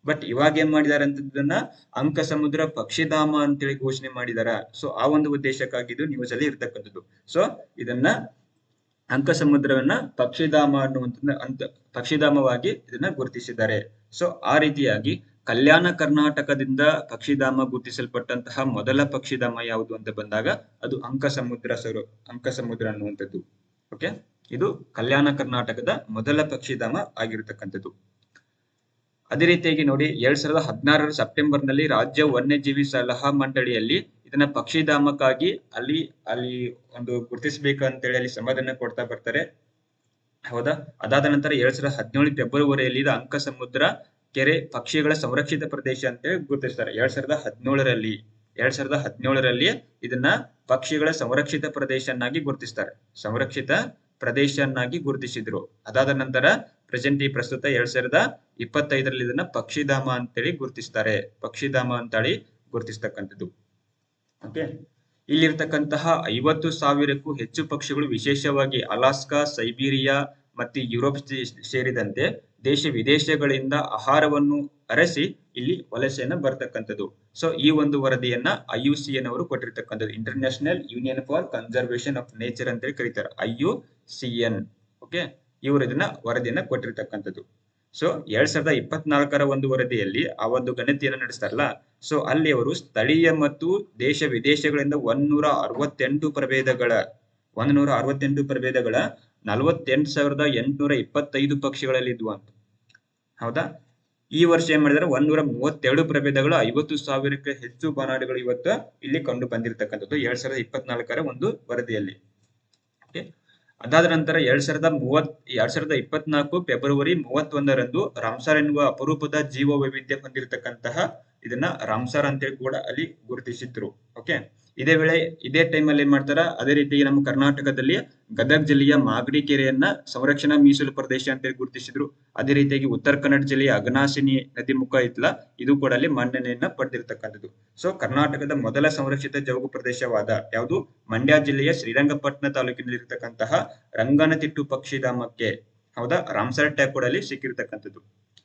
ಬಟ್ ಇವಾಗ ಏನ್ ಮಾಡಿದಾರೆ ಅಂತದನ್ನ ಅಂಕ ಸಮುದ್ರ ಪಕ್ಷಿಧಾಮ ಅಂತೇಳಿ ಘೋಷಣೆ ಮಾಡಿದಾರ. ಸೊ ಆ ಒಂದು ಉದ್ದೇಶಕ್ಕಾಗಿದ್ದು ನ್ಯೂಸ್ ಅಲ್ಲಿ ಇರ್ತಕ್ಕಂಥದ್ದು. ಸೊ ಇದನ್ನ ಅಂಕ ಸಮುದ್ರವನ್ನ ಪಕ್ಷಿಧಾಮ ಅನ್ನುವಂಥ ಪಕ್ಷಿಧಾಮವಾಗಿ ಇದನ್ನ ಗುರುತಿಸಿದ್ದಾರೆ. ಸೊ ಆ ರೀತಿಯಾಗಿ ಕಲ್ಯಾಣ ಕರ್ನಾಟಕದಿಂದ ಪಕ್ಷಿಧಾಮ ಗುರುತಿಸಲ್ಪಟ್ಟಂತಹ ಮೊದಲ ಪಕ್ಷಿಧಾಮ ಯಾವುದು ಅಂತ ಬಂದಾಗ ಅದು ಅಂಕಸಮುದ್ರ ಅನ್ನುವಂಥದ್ದು. ಓಕೆ, ಇದು ಕಲ್ಯಾಣ ಕರ್ನಾಟಕದ ಮೊದಲ ಪಕ್ಷಿಧಾಮ ಆಗಿರತಕ್ಕಂಥದ್ದು. ಅದೇ ರೀತಿಯಾಗಿ ನೋಡಿ 2016 ಸೆಪ್ಟೆಂಬರ್ನಲ್ಲಿ ರಾಜ್ಯ ವನ್ಯಜೀವಿ ಸಲಹಾ ಮಂಡಳಿಯಲ್ಲಿ ಇದನ್ನ ಪಕ್ಷಿಧಾಮಕ್ಕಾಗಿ ಅಲ್ಲಿ ಒಂದು ಗುರುತಿಸಬೇಕಂತೇಳಿ ಅಲ್ಲಿ ಸಮಾಧಾನ ಕೊಡ್ತಾ ಬರ್ತಾರೆ. ಹೌದಾ, ಅದಾದ ನಂತರ 2017 ಫೆಬ್ರವರಿಯಲ್ಲಿ ಇದು ಅಂಕಸಮುದ್ರ ಕೆರೆ ಪಕ್ಷಿಗಳ ಸಂರಕ್ಷಿತ ಪ್ರದೇಶ ಅಂತೇಳಿ ಗುರುತಿಸ್ತಾರೆ. 2017ರಲ್ಲಿ ಇದನ್ನ ಪಕ್ಷಿಗಳ ಸಂರಕ್ಷಿತ ಪ್ರದೇಶನಾಗಿ ಗುರುತಿಸ್ತಾರೆ. ಸಂರಕ್ಷಿತ ಪ್ರದೇಶನಾಗಿ ಗುರುತಿಸಿದ್ರು. ಅದಾದ ನಂತರ ಪ್ರಸ್ತುತ 2025ರಲ್ಲಿ ಇದನ್ನ ಪಕ್ಷಿಧಾಮ ಅಂತೇಳಿ ಗುರುತಿಸ್ತಾರೆ. ಪಕ್ಷಿಧಾಮ ಅಂತೇಳಿ ಗುರುತಿಸ್ತಕ್ಕಂಥದ್ದು. ಓಕೆ, ಇಲ್ಲಿರ್ತಕ್ಕಂತಹ 50,000ಕ್ಕೂ ಹೆಚ್ಚು ಪಕ್ಷಿಗಳು ವಿಶೇಷವಾಗಿ ಅಲಾಸ್ಕಾ, ಸೈಬೀರಿಯಾ ಮತ್ತು ಯುರೋಪ್ ಸೇರಿದಂತೆ ದೇಶ ವಿದೇಶಗಳಿಂದ ಆಹಾರವನ್ನು ಅರಸಿ ಇಲ್ಲಿ ವಲಸೆಯನ್ನ ಬರ್ತಕ್ಕಂಥದ್ದು. ಸೊ ಈ ಒಂದು ವರದಿಯನ್ನ IUCN ಅವರು ಕೊಟ್ಟಿರ್ತಕ್ಕಂಥದ್ದು. International Union for Conservation of Nature ಅಂತೇಳಿ ಕರೀತಾರೆ, IUCN. ಓಕೆ, ಇವರು ಇದನ್ನ ವರದಿಯನ್ನ ಕೊಟ್ಟಿರ್ತಕ್ಕಂಥದ್ದು. ಸೊ 2024ರ ಒಂದು ವರದಿಯಲ್ಲಿ ಆ ಒಂದು ಗಣತಿಯನ್ನು ನಡೆಸ್ತಾರಲ್ಲ, ಸೊ ಅಲ್ಲಿ ಅವರು ಸ್ಥಳೀಯ ಮತ್ತು ದೇಶ ವಿದೇಶಗಳಿಂದ 168 ಪ್ರಭೇದಗಳ 48,825 ಪಕ್ಷಿಗಳಲ್ಲಿ ಇದ್ವು ಅಂತ. ಹೌದಾ, ಈ ವರ್ಷ ಏನ್ ಮಾಡಿದಾರೆ 132 ಪ್ರಭೇದಗಳು 50,000ಕ್ಕೆ ಹೆಚ್ಚು ಬಾನಾಡಿಗಳು ಇವತ್ತು ಇಲ್ಲಿ ಕಂಡು ಬಂದಿರತಕ್ಕಂಥದ್ದು 2024ರ ಒಂದು ವರದಿಯಲ್ಲಿ. ಓಕೆ, ಅದಾದ ನಂತರ 2024 ಫೆಬ್ರವರಿ 31ರಂದು ರಾಮ್ಸಾರ್ ಎನ್ನುವ ಅಪರೂಪದ ಜೀವ ವೈವಿಧ್ಯ ಹೊಂದಿರತಕ್ಕಂತಹ ಇದನ್ನ ರಾಮ್ಸಾರ್ ಅಂತೇಳಿ ಕೂಡ ಅಲ್ಲಿ ಗುರುತಿಸಿದ್ರು. ಓಕೆ, ಇದೇ ಟೈಮ್ ಅಲ್ಲಿ ಏನ್ ಮಾಡ್ತಾರ, ಅದೇ ರೀತಿ ನಮ್ಮ ಕರ್ನಾಟಕದಲ್ಲಿ ಗದಗ ಜಿಲ್ಲೆಯ ಮಾಗಡಿ ಕೆರೆಯನ್ನ ಸಂರಕ್ಷಣಾ ಮೀಸಲು ಪ್ರದೇಶ ಅಂತೇಳಿ ಗುರುತಿಸಿದ್ರು. ಅದೇ ರೀತಿಯಾಗಿ ಉತ್ತರ ಕನ್ನಡ ಜಿಲ್ಲೆಯ ಅಘನಾಶಿನಿ ನದಿ ಮುಖ ಇತ್ತಲ್ಲ, ಇದು ಕೂಡ ಅಲ್ಲಿ ಮನ್ನಣೆಯನ್ನ ಪಡೆದಿರ್ತಕ್ಕಂಥದ್ದು. ಸೊ ಕರ್ನಾಟಕದ ಮೊದಲ ಸಂರಕ್ಷಿತ ಜೌಗು ಪ್ರದೇಶವಾದ ಯಾವುದು ಮಂಡ್ಯ ಜಿಲ್ಲೆಯ ಶ್ರೀರಂಗಪಟ್ಟಣ ತಾಲೂಕಿನಲ್ಲಿ ಇರತಕ್ಕಂತಹ ರಂಗನತಿಟ್ಟು ಪಕ್ಷಿಧಾಮಕ್ಕೆ ಹೌದಾ ರಾಮ್ಸಾರ್ ಟ್ಯಾಗ್ ಕೂಡ ಅಲ್ಲಿ ಸಿಕ್ಕಿರ್ತಕ್ಕಂಥದ್ದು.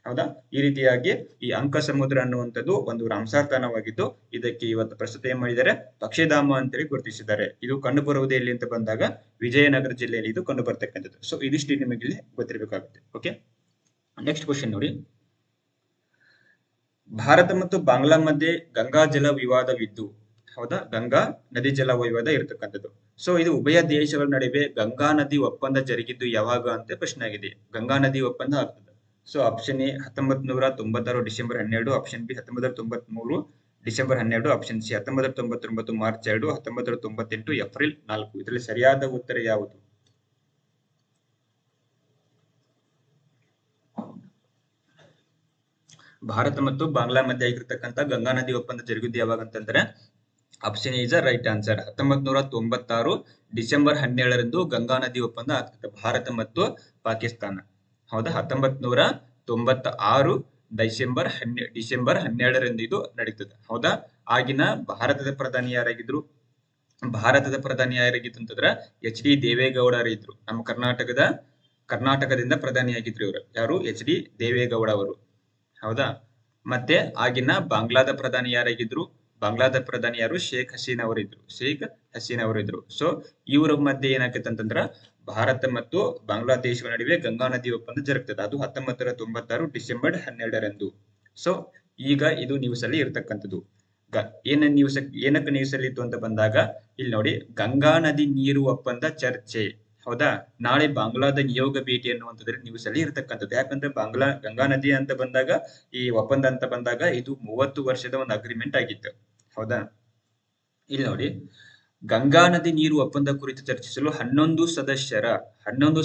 ಹೌದಾ, ಈ ರೀತಿಯಾಗಿ ಈ ಅಂಕಸಮುದ್ರ ಅನ್ನುವಂಥದ್ದು ಒಂದು ರಾಮ್ಸಾರ್ ತಾಣವಾಗಿದ್ದು ಇದಕ್ಕೆ ಇವತ್ತು ಪ್ರಸ್ತುತ ಏನ್ ಮಾಡಿದ್ದಾರೆ, ಪಕ್ಷಿಧಾಮ ಅಂತೇಳಿ ಗುರುತಿಸಿದ್ದಾರೆ. ಇದು ಕಂಡು ಬರುವುದು ಎಲ್ಲಿ ಅಂತ ಬಂದಾಗ ವಿಜಯನಗರ ಜಿಲ್ಲೆಯಲ್ಲಿ ಇದು ಕಂಡು ಬರ್ತಕ್ಕಂಥದ್ದು. ಸೊ ಇದಿಷ್ಟು ನಿಮಗೆ ಇಲ್ಲಿ ಗೊತ್ತಿರಬೇಕಾಗುತ್ತೆ. ಓಕೆ, ನೆಕ್ಸ್ಟ್ ಕ್ವಶನ್ ನೋಡಿ. ಭಾರತ ಮತ್ತು ಬಾಂಗ್ಲಾ ಮಧ್ಯೆ ಗಂಗಾ ಜಲ ವಿವಾದವಿದ್ದು, ಹೌದಾ, ಗಂಗಾ ನದಿ ಜಲ ವಿವಾದ ಇರತಕ್ಕಂಥದ್ದು. ಸೊ ಇದು ಉಭಯ ದೇಶಗಳ ನಡುವೆ ಗಂಗಾ ನದಿ ಒಪ್ಪಂದ ಜರುಗಿದ್ದು ಯಾವಾಗ ಅಂತ ಪ್ರಶ್ನೆ ಆಗಿದೆ. ಗಂಗಾ ನದಿ ಒಪ್ಪಂದ ಆಗ್ತದೆ. So option A 1996 December 12, option B 1993 December 12, option C 1999 March 2, 1998 April 4. ಇದರಲ್ಲಿ ಸರಿಯಾದ ಉತ್ತರ ಯಾವುದು? ಭಾರತ ಮತ್ತು ಬಾಂಗ್ಲಾ ಮಧ್ಯೆ ಆಗಿರ್ತಕ್ಕಂಥ ಗಂಗಾ ನದಿ ಒಪ್ಪಂದ ಜರುಗಿದ್ದು ಯಾವಾಗ ಅಂತಂದ್ರೆ option is a right answer. 1996 December 12ರಂದು ಗಂಗಾ ನದಿ ಒಪ್ಪಂದ ಆಗ್ತದೆ ಭಾರತ ಮತ್ತು ಪಾಕಿಸ್ತಾನ. ಹೌದಾ, 1996 ಡಿಸೆಂಬರ್ 12ರಂದು ಇದು ನಡೀತದೆ. ಹೌದಾ, ಆಗಿನ ಭಾರತದ ಪ್ರಧಾನಿ ಯಾರಾಗಿದ್ರು ಅಂತಂದ್ರೆ HD ದೇವೇಗೌಡರು ಇದ್ರು. ನಮ್ಮ ಕರ್ನಾಟಕದಿಂದ ಪ್ರಧಾನಿಯಾಗಿದ್ರು ಇವರು. ಯಾರು? HD ದೇವೇಗೌಡ ಅವರು. ಹೌದಾ, ಮತ್ತೆ ಆಗಿನ ಬಾಂಗ್ಲಾದ ಪ್ರಧಾನಿ ಯಾರಾಗಿದ್ರು? ಬಾಂಗ್ಲಾದ ಪ್ರಧಾನಿ ಯಾರು? ಶೇಖ್ ಹಸೀನಾ ಅವರಿದ್ರು. ಸೊ ಇವರ ಮಧ್ಯೆ ಏನಾಗ್ತದೆ ಅಂತಂದ್ರ ಭಾರತ ಮತ್ತು ಬಾಂಗ್ಲಾದೇಶಗಳ ನಡುವೆ ಗಂಗಾ ನದಿ ಒಪ್ಪಂದ ಜರುಗ್ತದೆ. ಅದು 1996 ಡಿಸೆಂಬರ್ 12ರಂದು. ಸೊ ಈಗ ಇದು ನ್ಯೂಸ್ ಅಲ್ಲಿ ಇರ್ತಕ್ಕಂಥದ್ದು. ಏನಕ್ಕೆ ನ್ಯೂಸ್ ಅಲ್ಲಿ ಇತ್ತು ಅಂತ ಬಂದಾಗ ಇಲ್ಲಿ ನೋಡಿ, ಗಂಗಾ ನದಿ ನೀರು ಒಪ್ಪಂದ ಚರ್ಚೆ. ಹೌದಾ, ನಾಳೆ ಬಾಂಗ್ಲಾದ ನಿಯೋಗ ಭೇಟಿ ಅನ್ನುವಂಥದ್ದು ನ್ಯೂಸ್ ಅಲ್ಲಿ ಇರ್ತಕ್ಕಂಥದ್ದು. ಯಾಕಂದ್ರೆ ಗಂಗಾ ನದಿ ಅಂತ ಬಂದಾಗ, ಈ ಒಪ್ಪಂದ ಅಂತ ಬಂದಾಗ ಇದು 30 ವರ್ಷದ ಒಂದು ಅಗ್ರಿಮೆಂಟ್ ಆಗಿತ್ತು. ಹೌದಾ, ಇಲ್ಲಿ ನೋಡಿ, ಗಂಗಾ ನದಿ ನೀರು ಒಪ್ಪಂದ ಕುರಿತು ಚರ್ಚಿಸಲು 11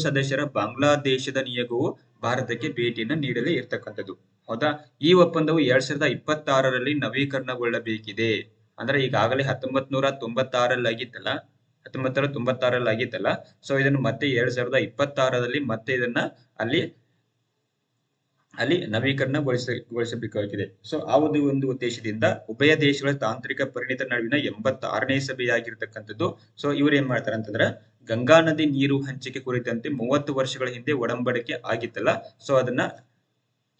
ಸದಸ್ಯರ ಬಾಂಗ್ಲಾದೇಶದ ನಿಯೋಗವು ಭಾರತಕ್ಕೆ ಭೇಟಿಯನ್ನು ನೀಡಲೇ ಇರ್ತಕ್ಕಂಥದ್ದು. ಹೌದಾ, ಈ ಒಪ್ಪಂದವು 2026ರಲ್ಲಿ ನವೀಕರಣಗೊಳ್ಳಬೇಕಿದೆ. ಅಂದ್ರೆ ಈಗಾಗಲೇ 1996ರಲ್ಲಿ ಆಗಿತ್ತಲ್ಲ. ಸೊ ಇದನ್ನು ಮತ್ತೆ 2026ರಲ್ಲಿ ಮತ್ತೆ ಇದನ್ನ ಅಲ್ಲಿ ನವೀಕರಣಗೊಳಿಸಬೇಕಾಗಿದೆ. ಸೊ ಆ ಒಂದು ಉದ್ದೇಶದಿಂದ ಉಭಯ ದೇಶಗಳ ತಾಂತ್ರಿಕ ಪರಿಣಿತರ ನಡುವಿನ 86ನೇ ಸಭೆಯಾಗಿರ್ತಕ್ಕಂಥದ್ದು. ಸೊ ಇವ್ರು ಏನ್ ಮಾಡ್ತಾರೆ ಅಂತಂದ್ರೆ, ಗಂಗಾ ನದಿ ನೀರು ಹಂಚಿಕೆ ಕುರಿತಂತೆ 30 ವರ್ಷಗಳ ಹಿಂದೆ ಒಡಂಬಡಿಕೆ ಆಗಿತ್ತಲ್ಲ, ಸೊ ಅದನ್ನ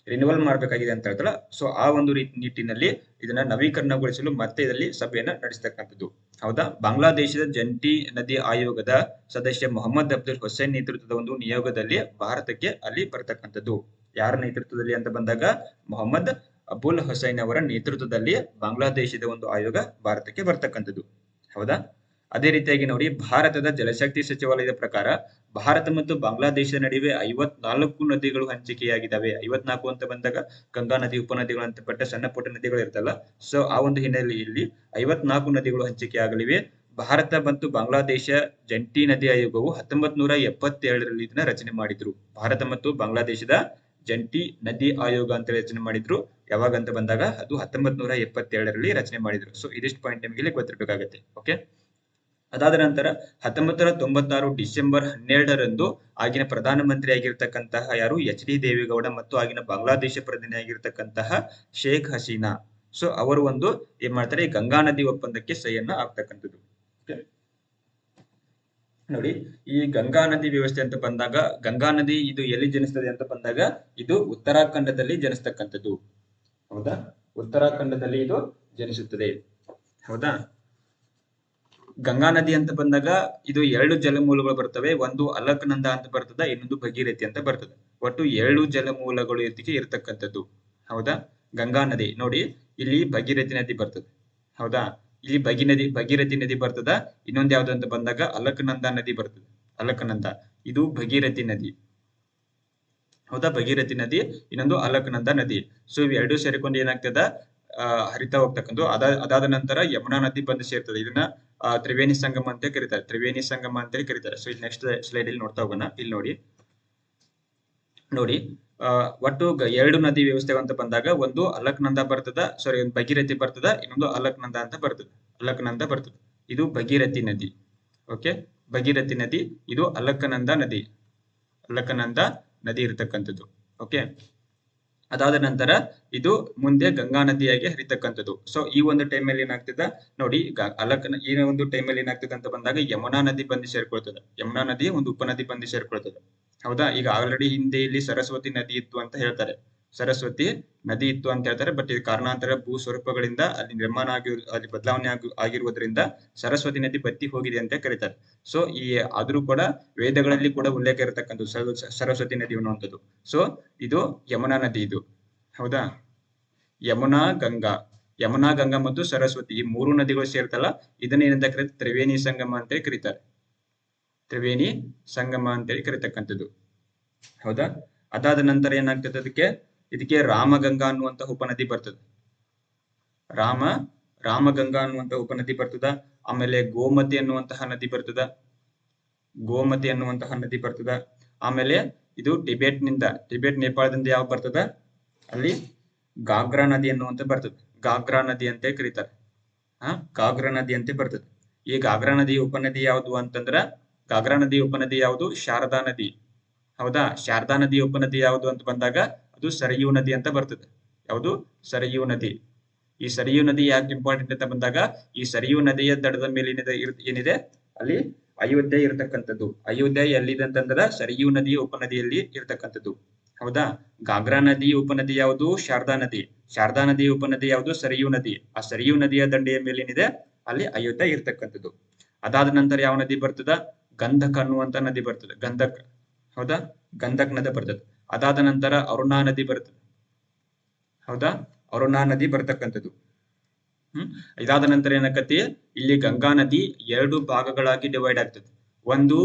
ರಿನಿವಲ್ ಮಾಡಬೇಕಾಗಿದೆ ಅಂತ ಹೇಳ್ತಾರ. ಸೊ ಆ ಒಂದು ನಿಟ್ಟಿನಲ್ಲಿ ಇದನ್ನ ನವೀಕರಣಗೊಳಿಸಲು ಮತ್ತೆ ಇದರಲ್ಲಿ ಸಭೆಯನ್ನ ನಡೆಸತಕ್ಕಂಥದ್ದು. ಹೌದಾ, ಬಾಂಗ್ಲಾದೇಶದ ಜಂಟಿ ನದಿ ಆಯೋಗದ ಸದಸ್ಯ ಮೊಹಮ್ಮದ್ ಅಬ್ದುಲ್ ಹುಸೇನ್ ನೇತೃತ್ವದ ಒಂದು ನಿಯೋಗದಲ್ಲಿ ಭಾರತಕ್ಕೆ ಅಲ್ಲಿ ಬರ್ತಕ್ಕಂಥದ್ದು. ಯಾರ ನೇತೃತ್ವದಲ್ಲಿ ಅಂತ ಬಂದಾಗ ಮೊಹಮ್ಮದ್ ಅಬುಲ್ ಹುಸೈನ್ ಅವರ ನೇತೃತ್ವದಲ್ಲಿ ಬಾಂಗ್ಲಾದೇಶದ ಒಂದು ಆಯೋಗ ಭಾರತಕ್ಕೆ ಬರ್ತಕ್ಕಂಥದ್ದು. ಹೌದಾ? ಅದೇ ರೀತಿಯಾಗಿ ನೋಡಿ, ಭಾರತದ ಜಲಶಕ್ತಿ ಸಚಿವಾಲಯದ ಪ್ರಕಾರ ಭಾರತ ಮತ್ತು ಬಾಂಗ್ಲಾದೇಶದ ನಡುವೆ 54 ನದಿಗಳು ಹಂಚಿಕೆಯಾಗಿದ್ದಾವೆ. 54 ಅಂತ ಬಂದಾಗ ಗಂಗಾ ನದಿ, ಉಪನದಿಗಳು ಅಂತ ಪಟ್ಟ ಸಣ್ಣ ಪುಟ್ಟ ನದಿಗಳು ಇರ್ತಲ್ಲ, ಸೊ ಆ ಒಂದು ಹಿನ್ನೆಲೆಯಲ್ಲಿ 54 ನದಿಗಳು ಹಂಚಿಕೆಯಾಗಲಿವೆ. ಭಾರತ ಮತ್ತು ಬಾಂಗ್ಲಾದೇಶ ಜಂಟಿ ನದಿ ಆಯೋಗವು 1977ರಲ್ಲಿ ಇದನ್ನ ರಚನೆ ಮಾಡಿದ್ರು. ಭಾರತ ಮತ್ತು ಬಾಂಗ್ಲಾದೇಶದ ಜಂಟಿ ನದಿ ಆಯೋಗ ಅಂತ ರಚನೆ ಮಾಡಿದ್ರು. ಯಾವಾಗ ಅಂತ ಬಂದಾಗ ಅದು 1977ರಲ್ಲಿ ರಚನೆ ಮಾಡಿದ್ರು. ಸೊ ಇದಿಷ್ಟು ಪಾಯಿಂಟ್ ನಿಮಗೆ ಇಲ್ಲಿ ಗೊತ್ತಿರಬೇಕಾಗತ್ತೆ. ಓಕೆ, ಅದಾದ ನಂತರ 1996 ಡಿಸೆಂಬರ್ 12ರಂದು ಆಗಿನ ಪ್ರಧಾನಮಂತ್ರಿ ಆಗಿರ್ತಕ್ಕಂತಹ ಯಾರು, ಎಚ್ ಡಿ ದೇವೇಗೌಡ ಮತ್ತು ಆಗಿನ ಬಾಂಗ್ಲಾದೇಶ ಪ್ರಧಾನಿ ಆಗಿರ್ತಕ್ಕಂತಹ ಶೇಖ್ ಹಸೀನಾ, ಸೊ ಅವರು ಒಂದು ಏನ್ ಮಾಡ್ತಾರೆ, ಈ ಗಂಗಾ ನದಿ ಒಪ್ಪಂದಕ್ಕೆ ಸಹಿಯನ್ನ ಆಗ್ತಕ್ಕಂಥದ್ದು. ನೋಡಿ, ಈ ಗಂಗಾ ನದಿ ವ್ಯವಸ್ಥೆ ಅಂತ ಬಂದಾಗ, ಗಂಗಾ ನದಿ ಇದು ಎಲ್ಲಿ ಜನಿಸ್ತದೆ ಅಂತ ಬಂದಾಗ ಇದು ಉತ್ತರಾಖಂಡದಲ್ಲಿ ಜನಿಸ್ತಕ್ಕಂಥದ್ದು. ಹೌದಾ? ಉತ್ತರಾಖಂಡದಲ್ಲಿ ಇದು ಜನಿಸುತ್ತದೆ. ಹೌದಾ? ಗಂಗಾ ನದಿ ಅಂತ ಬಂದಾಗ ಇದು 2 ಜಲಮೂಲಗಳು ಬರ್ತವೆ. ಒಂದು ಅಲಕ್ನಂದ ಅಂತ ಬರ್ತದೆ, ಇನ್ನೊಂದು ಭಗೀರಥಿ ಅಂತ ಬರ್ತದೆ. ಒಟ್ಟು 2 ಜಲಮೂಲಗಳು ಇದಕ್ಕೆ ಇರತಕ್ಕಂಥದ್ದು. ಹೌದಾ? ಗಂಗಾ ನದಿ ನೋಡಿ, ಇಲ್ಲಿ ಭಗೀರಥಿ ನದಿ ಬರ್ತದೆ. ಹೌದಾ? ಇಲ್ಲಿ ಭಗೀರಥಿ ನದಿ ಬರ್ತದ. ಇನ್ನೊಂದು ಯಾವ್ದು ಅಂತ ಬಂದಾಗ ಅಲಕ್ನಂದ ನದಿ ಬರ್ತದೆ. ಅಲಕ್ನಂದ ಇದು ಭಗೀರಥಿ ನದಿ. ಹೌದಾ? ಭಗೀರಥಿ ನದಿ, ಇನ್ನೊಂದು ಅಲಕ್ನಂದ ನದಿ. ಸೊ ಇವೆರಡೂ ಸೇರಿಕೊಂಡು ಏನಾಗ್ತದ, ಹರಿತಾ ಹೋಗ್ತಕ್ಕಂಥ. ಅದಾದ ನಂತರ ಯಮುನಾ ನದಿ ಬಂದು ಸೇರ್ತದೆ. ಇದನ್ನ ತ್ರಿವೇಣಿ ಸಂಗಮ ಅಂತ ಕರೀತಾರೆ. ತ್ರಿವೇಣಿ ಸಂಗಮ ಅಂತ ಕರೀತಾರೆ. ಸೊ ಇದು ನೆಕ್ಸ್ಟ್ ಸ್ಲೈಡ್ ಅಲ್ಲಿ ನೋಡ್ತಾ ಹೋಗೋಣ. ಇಲ್ಲಿ ನೋಡಿ ಒಟ್ಟು 2 ನದಿ ವ್ಯವಸ್ಥೆ ಅಂತ ಬಂದಾಗ ಒಂದು ಅಲಕ್ನಂದ ಬರ್ತದ, ಸಾರಿ ಒಂದು ಭಗೀರಥಿ ಬರ್ತದ, ಇನ್ನೊಂದು ಅಲಕ್ನಂದ ಅಂತ ಬರ್ತದೆ. ಅಲಕ್ನಂದ ಬರ್ತದೆ, ಇದು ಭಗೀರಥಿ ನದಿ. ಓಕೆ, ಭಗೀರಥಿ ನದಿ, ಇದು ಅಲಕ್ನಂದ ನದಿ. ಅಲಕ್ನಂದ ನದಿ ಇರತಕ್ಕಂಥದ್ದು. ಓಕೆ, ಅದಾದ ನಂತರ ಇದು ಮುಂದೆ ಗಂಗಾ ನದಿಯಾಗಿ ಹರಿತಕ್ಕಂಥದ್ದು. ಸೊ ಈ ಒಂದು ಟೈಮಲ್ಲಿ ಏನಾಗ್ತದ ನೋಡಿ, ಈ ಒಂದು ಟೈಮಲ್ಲಿ ಏನಾಗ್ತದೆ ಅಂತ ಬಂದಾಗ ಯಮುನಾ ನದಿ ಬಂದು ಸೇರ್ಕೊಳ್ತದೆ. ಯಮುನಾ ನದಿ ಒಂದು ಉಪನದಿ ಬಂದು ಸೇರ್ಕೊಳ್ತದೆ. ಹೌದಾ? ಈಗ ಆಲ್ರೆಡಿ ಹಿಂದೆ ಇಲ್ಲಿ ಸರಸ್ವತಿ ನದಿ ಇತ್ತು ಅಂತ ಹೇಳ್ತಾರೆ. ಸರಸ್ವತಿ ನದಿ ಇತ್ತು ಅಂತ ಹೇಳ್ತಾರೆ. ಬಟ್ ಇದು ಕಾರಣಾಂತರ ಭೂ ಸ್ವರೂಪಗಳಿಂದ ಅಲ್ಲಿ ನಿರ್ಮಾಣ ಅಲ್ಲಿ ಬದಲಾವಣೆ ಆಗಿರುವುದರಿಂದ ಸರಸ್ವತಿ ನದಿ ಬತ್ತಿ ಹೋಗಿದೆ ಅಂತ ಕರೀತಾರೆ. ಸೊ ಆದ್ರೂ ಕೂಡ ವೇದಗಳಲ್ಲಿ ಕೂಡ ಉಲ್ಲೇಖ ಇರತಕ್ಕಂಥ ಸರಸ್ವತಿ ನದಿ ಅನ್ನುವಂಥದ್ದು. ಸೊ ಇದು ಯಮುನಾ ನದಿ ಇದು. ಹೌದಾ? ಯಮುನಾ ಗಂಗಾ ಮತ್ತು ಸರಸ್ವತಿ, ಈ 3 ನದಿಗಳು ಸೇರ್ತಲ್ಲ, ಇದನ್ನ ಏನಂತ ಕರೀತಾರೆ, ತ್ರಿವೇಣಿ ಸಂಗಮ ಅಂತೇಳಿ ಕರೀತಾರೆ. ತ್ರಿವೇಣಿ ಸಂಗಮ ಅಂತೇಳಿ ಕರೀತಕ್ಕಂಥದ್ದು. ಹೌದಾ? ಅದಾದ ನಂತರ ಏನಾಗ್ತದೆ, ಇದಕ್ಕೆ ರಾಮಗಂಗಾ ಅನ್ನುವಂತ ಉಪನದಿ ಬರ್ತದೆ. ರಾಮಗಂಗಾ ಅನ್ನುವಂತ ಉಪನದಿ ಬರ್ತದ. ಆಮೇಲೆ ಗೋಮತಿ ಅನ್ನುವಂತಹ ನದಿ ಬರ್ತದ. ಆಮೇಲೆ ಇದು ಟಿಬೆಟ್ ನೇಪಾಳದಿಂದ ಯಾವ ಬರ್ತದ, ಅಲ್ಲಿ ಗಾಗ್ರಾ ನದಿ ಅನ್ನುವಂತ ಬರ್ತದೆ. ಗಾಗ್ರಾ ನದಿ ಅಂತ ಕರೀತಾರೆ. ಗಾಗ್ರಾ ನದಿ ಅಂತ ಬರ್ತದೆ. ಈ ಗಾಗ್ರಾ ನದಿ ಉಪನದಿ ಯಾವುದು ಅಂತಂದ್ರ, ಗಾಗ್ರಾ ನದಿ ಉಪನದಿ ಯಾವುದು, ಶಾರದಾ ನದಿ. ಹೌದಾ? ಶಾರದಾ ನದಿ ಉಪನದಿ ಯಾವುದು ಅಂತ ಬಂದಾಗ ಅದು ಸರಯೂ ನದಿ ಅಂತ ಬರ್ತದೆ. ಯಾವುದು? ಸರಯೂ ನದಿ. ಈ ಸರಯೂ ನದಿ ಯಾಕೆ ಇಂಪಾರ್ಟೆಂಟ್ ಅಂತ ಬಂದಾಗ, ಈ ಸರಯೂ ನದಿಯ ದಡದ ಮೇಲೆ ಏನಿದೆ ಅಲ್ಲಿ ಅಯೋಧ್ಯೆ ಇರತಕ್ಕಂಥದ್ದು. ಅಯೋಧ್ಯೆ ಎಲ್ಲಿದೆ ಅಂತಂದ್ರ ಸರಯೂ ನದಿಯ ಉಪನದಿಯಲ್ಲಿ ಇರತಕ್ಕಂಥದ್ದು. ಹೌದಾ? ಗಾಗ್ರಾ ನದಿ ಉಪನದಿ ಯಾವುದು, ಶಾರದಾ ನದಿ. ಶಾರದಾ ನದಿ ಉಪನದಿ ಯಾವುದು, ಸರಯೂ ನದಿ. ಆ ಸರಯೂ ನದಿಯ ದಂಡೆಯ ಮೇಲೆ ಏನಿದೆ ಅಲ್ಲಿ ಅಯೋಧ್ಯೆ ಇರತಕ್ಕಂಥದ್ದು. ಅದಾದ ನಂತರ ಯಾವ ನದಿ ಬರ್ತದ, ಗಂಧಕ್ ಅನ್ನುವಂತ ನದಿ ಬರ್ತದೆ. ಗಂಧಕ್. ಹೌದಾ? ಗಂಧಕ್ ನದಿ ಬರ್ತದೆ. ಅದಾದ ನಂತರ ಅರುಣಾ ನದಿ ಬರ್ತದೆ. ಹೌದಾ? ಅರುಣಾ ನದಿ ಬರ್ತಕ್ಕಂಥದ್ದು. ಇದಾದ ನಂತರ ಏನಾಕತಿ, ಇಲ್ಲಿ ಗಂಗಾ ನದಿ 2 ಭಾಗಗಳಾಗಿ ಡಿವೈಡ್ ಆಗ್ತದೆ. ಒಂದು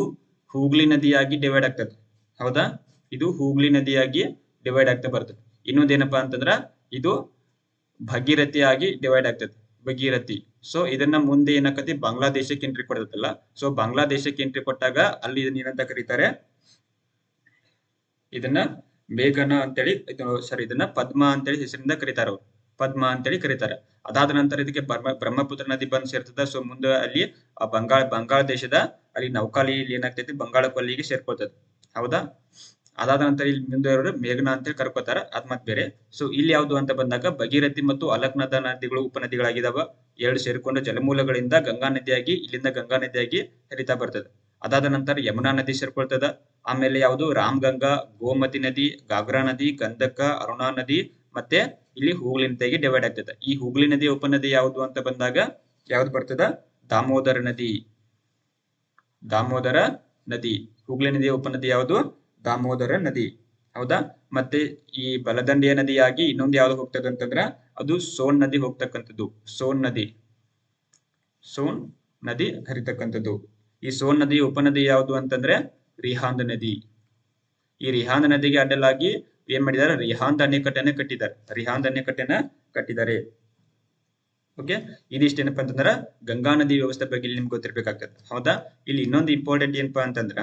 ಹೂಗ್ಲಿ ನದಿಯಾಗಿ ಡಿವೈಡ್ ಆಗ್ತದೆ. ಹೌದಾ? ಇದು ಹೂಗ್ಲಿ ನದಿಯಾಗಿ ಡಿವೈಡ್ ಆಗ್ತಾ ಬರ್ತದೆ. ಇನ್ನೊಂದೇನಪ್ಪಾ ಅಂತಂದ್ರ ಇದು ಭಗೀರಥಿಯಾಗಿ ಡಿವೈಡ್ ಆಗ್ತದೆ. ಭಗೀರಥಿ. ಸೊ ಇದನ್ನ ಮುಂದೆ ಏನಾಕತಿ, ಬಾಂಗ್ಲಾದೇಶಕ್ಕೆ ಎಂಟ್ರಿ ಕೊಡ್ತಲ್ಲ. ಸೊ ಬಾಂಗ್ಲಾದೇಶಕ್ಕೆ ಎಂಟ್ರಿ ಕೊಟ್ಟಾಗ ಅಲ್ಲಿ ಇದನ್ನ ಏನಂತ ಕರೀತಾರೆ, ಇದನ್ನ ಮೇಘನಾ ಅಂತೇಳಿ, ಇದನ್ನ ಪದ್ಮಾ ಅಂತೇಳಿ ಹೆಸರಿಂದ ಕರೀತಾರೆ. ಅವರು ಪದ್ಮಾ ಅಂತೇಳಿ ಕರೀತಾರೆ. ಅದಾದ ನಂತರ ಇದಕ್ಕೆ ಬ್ರಹ್ಮಪುತ್ರ ನದಿ ಬಂದು ಸೇರ್ತದ. ಸೊ ಮುಂದೆ ಅಲ್ಲಿ ಬಂಗಾಳ ದೇಶದ ಅಲ್ಲಿ ನೌಕಾಲಿ ಏನಾಗ್ತೈತಿ, ಬಂಗಾಳ ಕೊಲ್ಲಿಗೆ ಸೇರ್ಕೊಳ್ತದೆ. ಹೌದಾ? ಅದಾದ ನಂತರ ಇಲ್ಲಿ ಮುಂದೆ ಮೇಘನಾ ಅಂತೇಳಿ ಕರ್ಕೋತಾರ, ಅದ್ ಮತ್ ಬೇರೆ. ಸೊ ಇಲ್ಲಿ ಯಾವ್ದು ಅಂತ ಬಂದಾಗ ಭಗೀರಥಿ ಮತ್ತು ಅಲಕ್ನಂದ ನದಿಗಳು ಉಪನದಿಗಳಾಗಿದಾವ. 2 ಸೇರಿಕೊಂಡ ಜಲಮೂಲಗಳಿಂದ ಗಂಗಾ ನದಿಯಾಗಿ, ಇಲ್ಲಿಂದ ಗಂಗಾ ನದಿಯಾಗಿ ಹರಿತಾ ಬರ್ತದೆ. ಅದಾದ ನಂತರ ಯಮುನಾ ನದಿ ಸೇರ್ಕೊಳ್ತದ. ಆಮೇಲೆ ಯಾವುದು, ರಾಮಗಂಗಾ, ಗೋಮತಿ ನದಿ, ಗಾಗ್ರಾ ನದಿ, ಗಂಧಕ, ಅರುಣಾ ನದಿ, ಮತ್ತೆ ಇಲ್ಲಿ ಹೂಗ್ಲಿ ನದಿಯಾಗಿ ಡಿವೈಡ್ ಆಗ್ತದೆ. ಈ ಹೂಗ್ಲಿ ನದಿಯ ಉಪನದಿ ಯಾವುದು ಅಂತ ಬಂದಾಗ ಯಾವ್ದು ಬರ್ತದ, ದಾಮೋದರ ನದಿ. ಹೂಗ್ಲಿ ನದಿಯ ಉಪನದಿ ಯಾವುದು, ದಾಮೋದರ ನದಿ. ಹೌದಾ. ಮತ್ತೆ ಈ ಬಲದಂಡೆಯ ನದಿಯಾಗಿ ಇನ್ನೊಂದು ಯಾವ್ದು ಹೋಗ್ತದೆ ಅಂತಂದ್ರ ಅದು ಸೋನ್ ನದಿ ಹೋಗ್ತಕ್ಕಂಥದ್ದು. ಸೋನ್ ನದಿ ಹರಿತಕ್ಕಂಥದ್ದು. ಈ ಸೋನ್ ನದಿ ಉಪನದಿ ಯಾವುದು ಅಂತಂದ್ರೆ ರಿಹಾಂದ್ ನದಿ. ಈ ರಿಹಾಂದ್ ನದಿಗೆ ಅಡ್ಡಲಾಗಿ ಏನ್ ಮಾಡಿದ್ದಾರೆ, ರಿಹಾಂದ್ ಅಣೆಕಟ್ಟೆನ ಕಟ್ಟಿದ್ದಾರೆ. ಓಕೆ, ಇದಿಷ್ಟೇನಪ್ಪ ಅಂತಂದ್ರ ಗಂಗಾ ನದಿ ವ್ಯವಸ್ಥೆ ಬಗ್ಗೆ ಇಲ್ಲಿ ನಿಮ್ಗೆ ಗೊತ್ತಿರ್ಬೇಕಾಗ್ತದೆ. ಹೌದಾ. ಇಲ್ಲಿ ಇನ್ನೊಂದು ಇಂಪಾರ್ಟೆಂಟ್ ಏನಪ್ಪಾ ಅಂತಂದ್ರ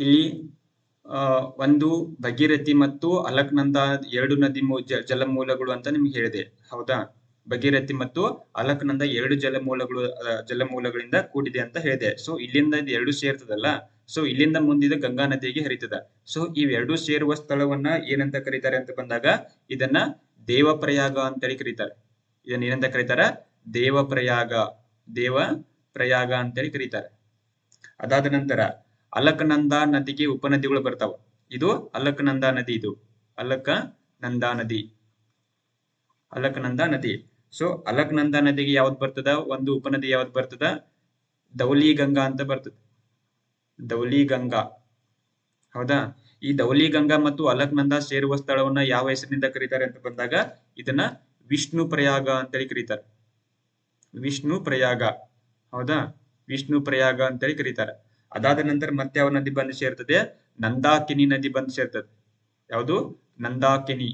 ಇಲ್ಲಿ ಒಂದು ಭಗೀರಥಿ ಮತ್ತು ಅಲಕ್ನಂದ ಎರಡು ನದಿ ಜಲಮೂಲಗಳು ಅಂತ ನಿಮ್ಗೆ ಹೇಳಿದೆ. ಹೌದಾ. ಭಗೀರಥಿ ಮತ್ತು ಅಲಕ್ನಂದ ಎರಡು ಜಲಮೂಲಗಳಿಂದ ಕೂಡಿದೆ ಅಂತ ಹೇಳಿದೆ. ಸೊ ಇಲ್ಲಿಂದ ಇದು ಎರಡು ಸೇರ್ತದಲ್ಲ, ಸೊ ಇಲ್ಲಿಂದ ಮುಂದಿದ ಗಂಗಾ ನದಿಗೆ ಹರಿತದ. ಸೊ ಇವೆರಡು ಸೇರುವ ಸ್ಥಳವನ್ನ ಏನಂತ ಕರೀತಾರೆ ಅಂತ ಬಂದಾಗ ಇದನ್ನ ದೇವಪ್ರಯಾಗ ಅಂತೇಳಿ ಕರೀತಾರೆ. ಇದನ್ನ ಏನಂತ ಕರೀತಾರ, ದೇವಪ್ರಯಾಗ ಅಂತೇಳಿ ಕರೀತಾರೆ. ಅದಾದ ನಂತರ ಅಲಕನಂದ ನದಿಗೆ ಉಪನದಿಗಳು ಬರ್ತಾವ. ಇದು ಅಲಕನಂದ ನದಿ. ಸೊ ಅಲಕನಂದ ನದಿಗೆ ಯಾವ್ದು ಬರ್ತದ, ಒಂದು ಉಪನದಿ ಯಾವ್ದು ಬರ್ತದ, ಧೌಲಿ ಗಂಗಾ ಅಂತ ಬರ್ತದೆ. ಧೌಲಿ ಗಂಗಾ. ಹೌದಾ. ಈ ಧೌಲಿ ಗಂಗಾ ಮತ್ತು ಅಲಕನಂದ ಸೇರುವ ಸ್ಥಳವನ್ನ ಯಾವ ಹೆಸರಿನಿಂದ ಕರೀತಾರೆ ಅಂತ ಬಂದಾಗ ಇದನ್ನ ವಿಷ್ಣು ಪ್ರಯಾಗ ಅಂತೇಳಿ ಕರೀತಾರೆ. ಹೌದಾ. ವಿಷ್ಣು ಪ್ರಯಾಗ ಅಂತೇಳಿ ಕರೀತಾರೆ. ಅದಾದ ನಂತರ ಮತ್ತೆ ಯಾವ ನದಿ ಬಂದು ಸೇರ್ತದೆ, ನಂದಾಕಿನಿ ನದಿ ಬಂದು ಸೇರ್ತದೆ. ಯಾವುದು, ನಂದಾಕಿನಿ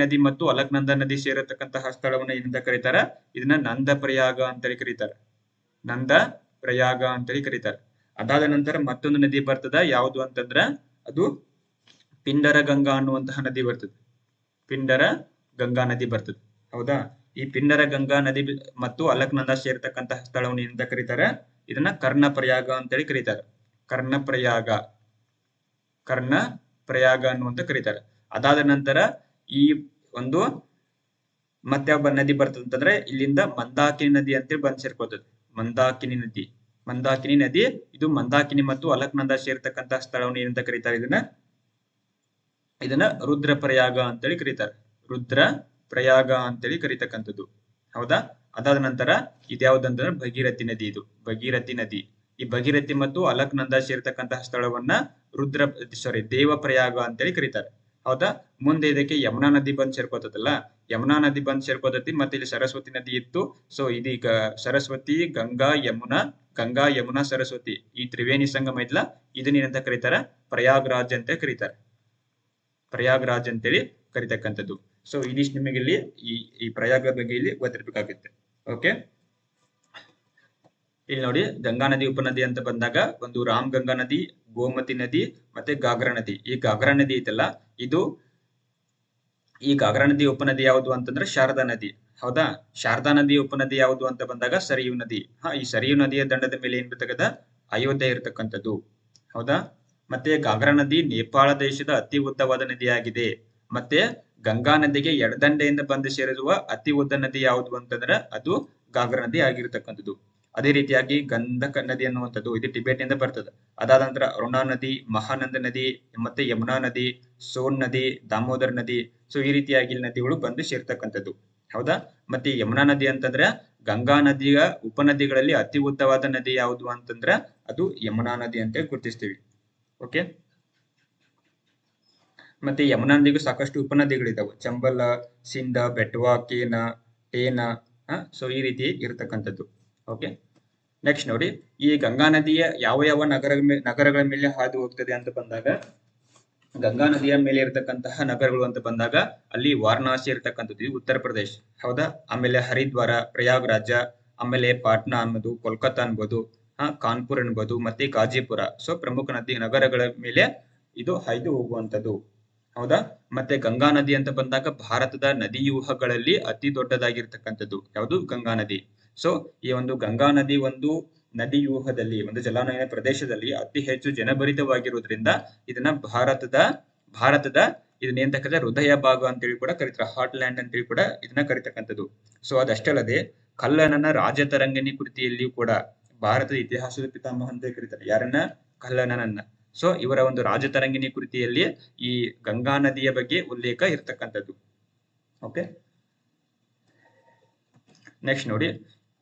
ನದಿ ಮತ್ತು ಅಲಕ್ನಂದ ನದಿ ಸೇರತಕ್ಕಂತಹ ಸ್ಥಳವನ್ನ ಏನಂತ ಕರೀತಾರ, ಇದನ್ನ ನಂದ ಪ್ರಯಾಗ ಅಂತೇಳಿ ಕರೀತಾರೆ. ಅದಾದ ನಂತರ ಮತ್ತೊಂದು ನದಿ ಬರ್ತದ, ಯಾವುದು ಅಂತಂದ್ರ ಅದು ಪಿಂಡರ ಗಂಗಾ ಅನ್ನುವಂತಹ ನದಿ ಬರ್ತದೆ. ಹೌದಾ. ಈ ಪಿಂಡರ ಗಂಗಾ ನದಿ ಮತ್ತು ಅಲಕ್ನಂದ ಸೇರತಕ್ಕಂತಹ ಸ್ಥಳವನ್ನು ಏನಂತ ಕರೀತಾರೆ, ಇದನ್ನ ಕರ್ಣಪ್ರಯಾಗ ಅಂತೇಳಿ ಕರೀತಾರೆ. ಕರ್ಣಪ್ರಯಾಗ ಅನ್ನುವಂತ ಕರೀತಾರೆ. ಅದಾದ ನಂತರ ಈ ಒಂದು ಮತ್ತೆ ಯಾವ ನದಿ ಬರ್ತದೆ ಅಂತಂದ್ರೆ ಇಲ್ಲಿಂದ ಮಂದಾಕಿನಿ ನದಿ ಅಂತೇಳಿ ಬಂದ್ ಸೇರ್ಕೋತದೆ. ಮಂದಾಕಿನಿ ನದಿ ಇದು ಮಂದಾಕಿನಿ ಮತ್ತು ಅಲಕ್ನಂದ ಸೇರ್ತಕ್ಕಂತಹ ಸ್ಥಳವನ್ನು ಏನಂತ ಕರೀತಾರೆ, ಇದನ್ನ ರುದ್ರಪ್ರಯಾಗ ಅಂತೇಳಿ ಕರೀತಕ್ಕಂಥದ್ದು. ಹೌದಾ. ಅದಾದ ನಂತರ ಇದ್ಯಾವುದಂತಂದ್ರೆ ಭಗೀರಥಿ ನದಿ. ಈ ಭಗೀರಥಿ ಮತ್ತು ಅಲಕ್ನಂದ ಸೇರ್ತಕ್ಕಂತಹ ಸ್ಥಳವನ್ನ ದೇವಪ್ರಯಾಗ ಅಂತೇಳಿ ಕರೀತಾರೆ. ಹೌದಾ. ಮುಂದೆ ಇದಕ್ಕೆ ಯಮುನಾ ನದಿ ಬಂದು ಸೇರ್ಕೋತದಲ್ಲ, ಯಮುನಾ ನದಿ ಬಂದು ಸೇರ್ಕೋತತಿ. ಮತ್ತೆ ಇಲ್ಲಿ ಸರಸ್ವತಿ ನದಿ ಇತ್ತು. ಸೊ ಇದೀಗ ಸರಸ್ವತಿ, ಗಂಗಾ ಯಮುನಾ ಸರಸ್ವತಿ ಈ ತ್ರಿವೇಣಿ ಸಂಗಮ ಐತ್ಲ, ಇದನ್ನ ಏನಂತ ಕರೀತಾರ, ಪ್ರಯಾಗ್ರಾಜ್ ಅಂತೇಳಿ ಕರಿತಕ್ಕಂಥದ್ದು. ಸೊ ಇದಿಷ್ಟು ನಿಮಗೆ ಇಲ್ಲಿ ಈ ಪ್ರಯಾಗ ಬಗ್ಗೆ ಇಲ್ಲಿ ಗೊತ್ತಿರ್ಬೇಕಾಗುತ್ತೆ. ಓಕೆ, ಇಲ್ಲಿ ನೋಡಿ ಗಂಗಾ ನದಿ ಉಪನದಿ ಅಂತ ಬಂದಾಗ ಒಂದು ರಾಮ್ ಗಂಗಾ ನದಿ, ಗೋಮತಿ ನದಿ ಮತ್ತೆ ಗಾಗ್ರಾ ನದಿ. ಈ ಗಾಗ್ರಾ ನದಿ ಐತಲ್ಲ, ಈ ಗಾಗ್ರಾ ನದಿ ಉಪನದಿ ಯಾವುದು ಅಂತಂದ್ರೆ ಶಾರದಾ ನದಿ. ಹೌದಾ. ಶಾರದಾ ನದಿ ಉಪನದಿ ಯಾವುದು ಅಂತ ಬಂದಾಗ ಸರಿಯು ನದಿ. ಈ ಸರಿಯು ನದಿಯ ದಂಡದ ಮೇಲೆ ಏನ್ ಬರ್ತಕ್ಕಂಥ ಅಯೋಧ್ಯೆ ಇರತಕ್ಕಂಥದ್ದು. ಹೌದಾ. ಮತ್ತೆ ಗಾಗ್ರಾ ನದಿ ನೇಪಾಳ ದೇಶದ ಅತಿ ಉದ್ದವಾದ ನದಿಯಾಗಿದೆ. ಮತ್ತೆ ಗಂಗಾ ನದಿಗೆ ಎಡದಂಡೆಯಿಂದ ಬಂದು ಸೇರಿರುವ ಅತಿ ಉದ್ದ ನದಿ ಯಾವುದು ಅಂತಂದ್ರೆ ಅದು ಗಾಗ್ರಾ ನದಿ ಆಗಿರತಕ್ಕಂಥದ್ದು. ಅದೇ ರೀತಿಯಾಗಿ ಗಂಧಕ ನದಿ ಅನ್ನುವಂಥದ್ದು ಇದು ಟಿಬೆಟ್ ಇಂದ ಬರ್ತದೆ. ಅದಾದ ನಂತರ ಅರುಣಾ ನದಿ, ಮಹಾನಂದ ನದಿ, ಮತ್ತೆ ಯಮುನಾ ನದಿ, ಸೋನ್ ನದಿ, ದಾಮೋದರ್ ನದಿ. ಸೊ ಈ ರೀತಿಯಾಗಿ ನದಿಗಳು ಬಂದು ಸೇರ್ತಕ್ಕಂಥದ್ದು. ಹೌದಾ. ಮತ್ತೆ ಯಮುನಾ ನದಿ ಅಂತಂದ್ರೆ ಗಂಗಾ ನದಿಯ ಉಪನದಿಗಳಲ್ಲಿ ಅತಿ ಉದ್ದವಾದ ನದಿ ಯಾವುದು ಅಂತಂದ್ರೆ ಅದು ಯಮುನಾ ನದಿ ಅಂತ ಗುರುತಿಸ್ತೀವಿ. ಓಕೆ. ಮತ್ತೆ ಯಮುನಾ ನದಿಗೂ ಸಾಕಷ್ಟು ಉಪನದಿಗಳಿದಾವೆ. ಚಂಬಲ, ಸಿಂಧ, ಬೆಟ್ವಾ, ಟೇನ. ಸೊ ಈ ರೀತಿ ಇರತಕ್ಕಂಥದ್ದು. ಓಕೆ. ನೆಕ್ಸ್ಟ್ ನೋಡಿ, ಈ ಗಂಗಾ ನದಿಯ ಯಾವ ನಗರಗಳ ಮೇಲೆ ಹಾದು ಹೋಗ್ತದೆ ಅಂತ ಬಂದಾಗ, ಗಂಗಾ ನದಿಯ ಮೇಲೆ ಇರತಕ್ಕಂತಹ ನಗರಗಳು ಅಂತ ಬಂದಾಗ ಅಲ್ಲಿ ವಾರಣಾಸಿ ಇರತಕ್ಕಂಥದ್ದು, ಇದು ಉತ್ತರ ಪ್ರದೇಶ್. ಹೌದಾ. ಆಮೇಲೆ ಹರಿದ್ವಾರ, ಪ್ರಯಾಗ್ರಾಜ, ಆಮೇಲೆ ಪಾಟ್ನಾ ಅನ್ಬೋದು, ಕೋಲ್ಕತ್ತಾ ಅನ್ಬೋದು, ಕಾನ್ಪುರ್ ಅನ್ಬೋದು, ಮತ್ತೆ ಗಾಜಿಪುರ. ಸೊ ಪ್ರಮುಖ ನಗರಗಳ ಮೇಲೆ ಇದು ಹಾಯ್ದು ಹೋಗುವಂಥದ್ದು. ಹೌದಾ. ಮತ್ತೆ ಗಂಗಾ ನದಿ ಅಂತ ಬಂದಾಗ ಭಾರತದ ನದಿವ್ಯೂಹಗಳಲ್ಲಿ ಅತಿ ದೊಡ್ಡದಾಗಿರ್ತಕ್ಕಂಥದ್ದು ಯಾವುದು, ಗಂಗಾ ನದಿ. ಸೊ ಈ ಒಂದು ಗಂಗಾ ನದಿ ಒಂದು ನದಿವ್ಯೂಹದಲ್ಲಿ, ಒಂದು ಜಲಾನಯನ ಪ್ರದೇಶದಲ್ಲಿ ಅತಿ ಹೆಚ್ಚು ಜನಭರಿತವಾಗಿರುವುದರಿಂದ ಇದನ್ನ ಭಾರತದ ಇದನ್ನ ಏನ್ ಕರೀತಾರೆ, ಹೃದಯ ಭಾಗ ಅಂತೇಳಿ ಕೂಡ ಕರೀತಾರೆ. ಹಾಟ್ ಲ್ಯಾಂಡ್ ಅಂತೇಳಿ ಕೂಡ ಇದನ್ನ ಕರೀತಕ್ಕಂಥದ್ದು. ಸೊ ಅದಷ್ಟಲ್ಲದೆ ಕಲ್ಲಣ್ಣನ ರಾಜತರಂಗಿಣಿ ಕೃತಿಯಲ್ಲಿಯೂ ಕೂಡ ಭಾರತದ ಇತಿಹಾಸದ ಪಿತಾಮಹ ಅಂತ ಕರೀತಾರೆ. ಯಾರನ್ನ, ಕಲ್ಲನನ್ನ. ಸೊ ಇವರ ಒಂದು ರಾಜತರಂಗಿಣಿ ಕೃತಿಯಲ್ಲಿ ಈ ಗಂಗಾ ನದಿಯ ಬಗ್ಗೆ ಉಲ್ಲೇಖ ಇರ್ತಕ್ಕಂಥದ್ದು. ಓಕೆ, ನೆಕ್ಸ್ಟ್ ನೋಡಿ,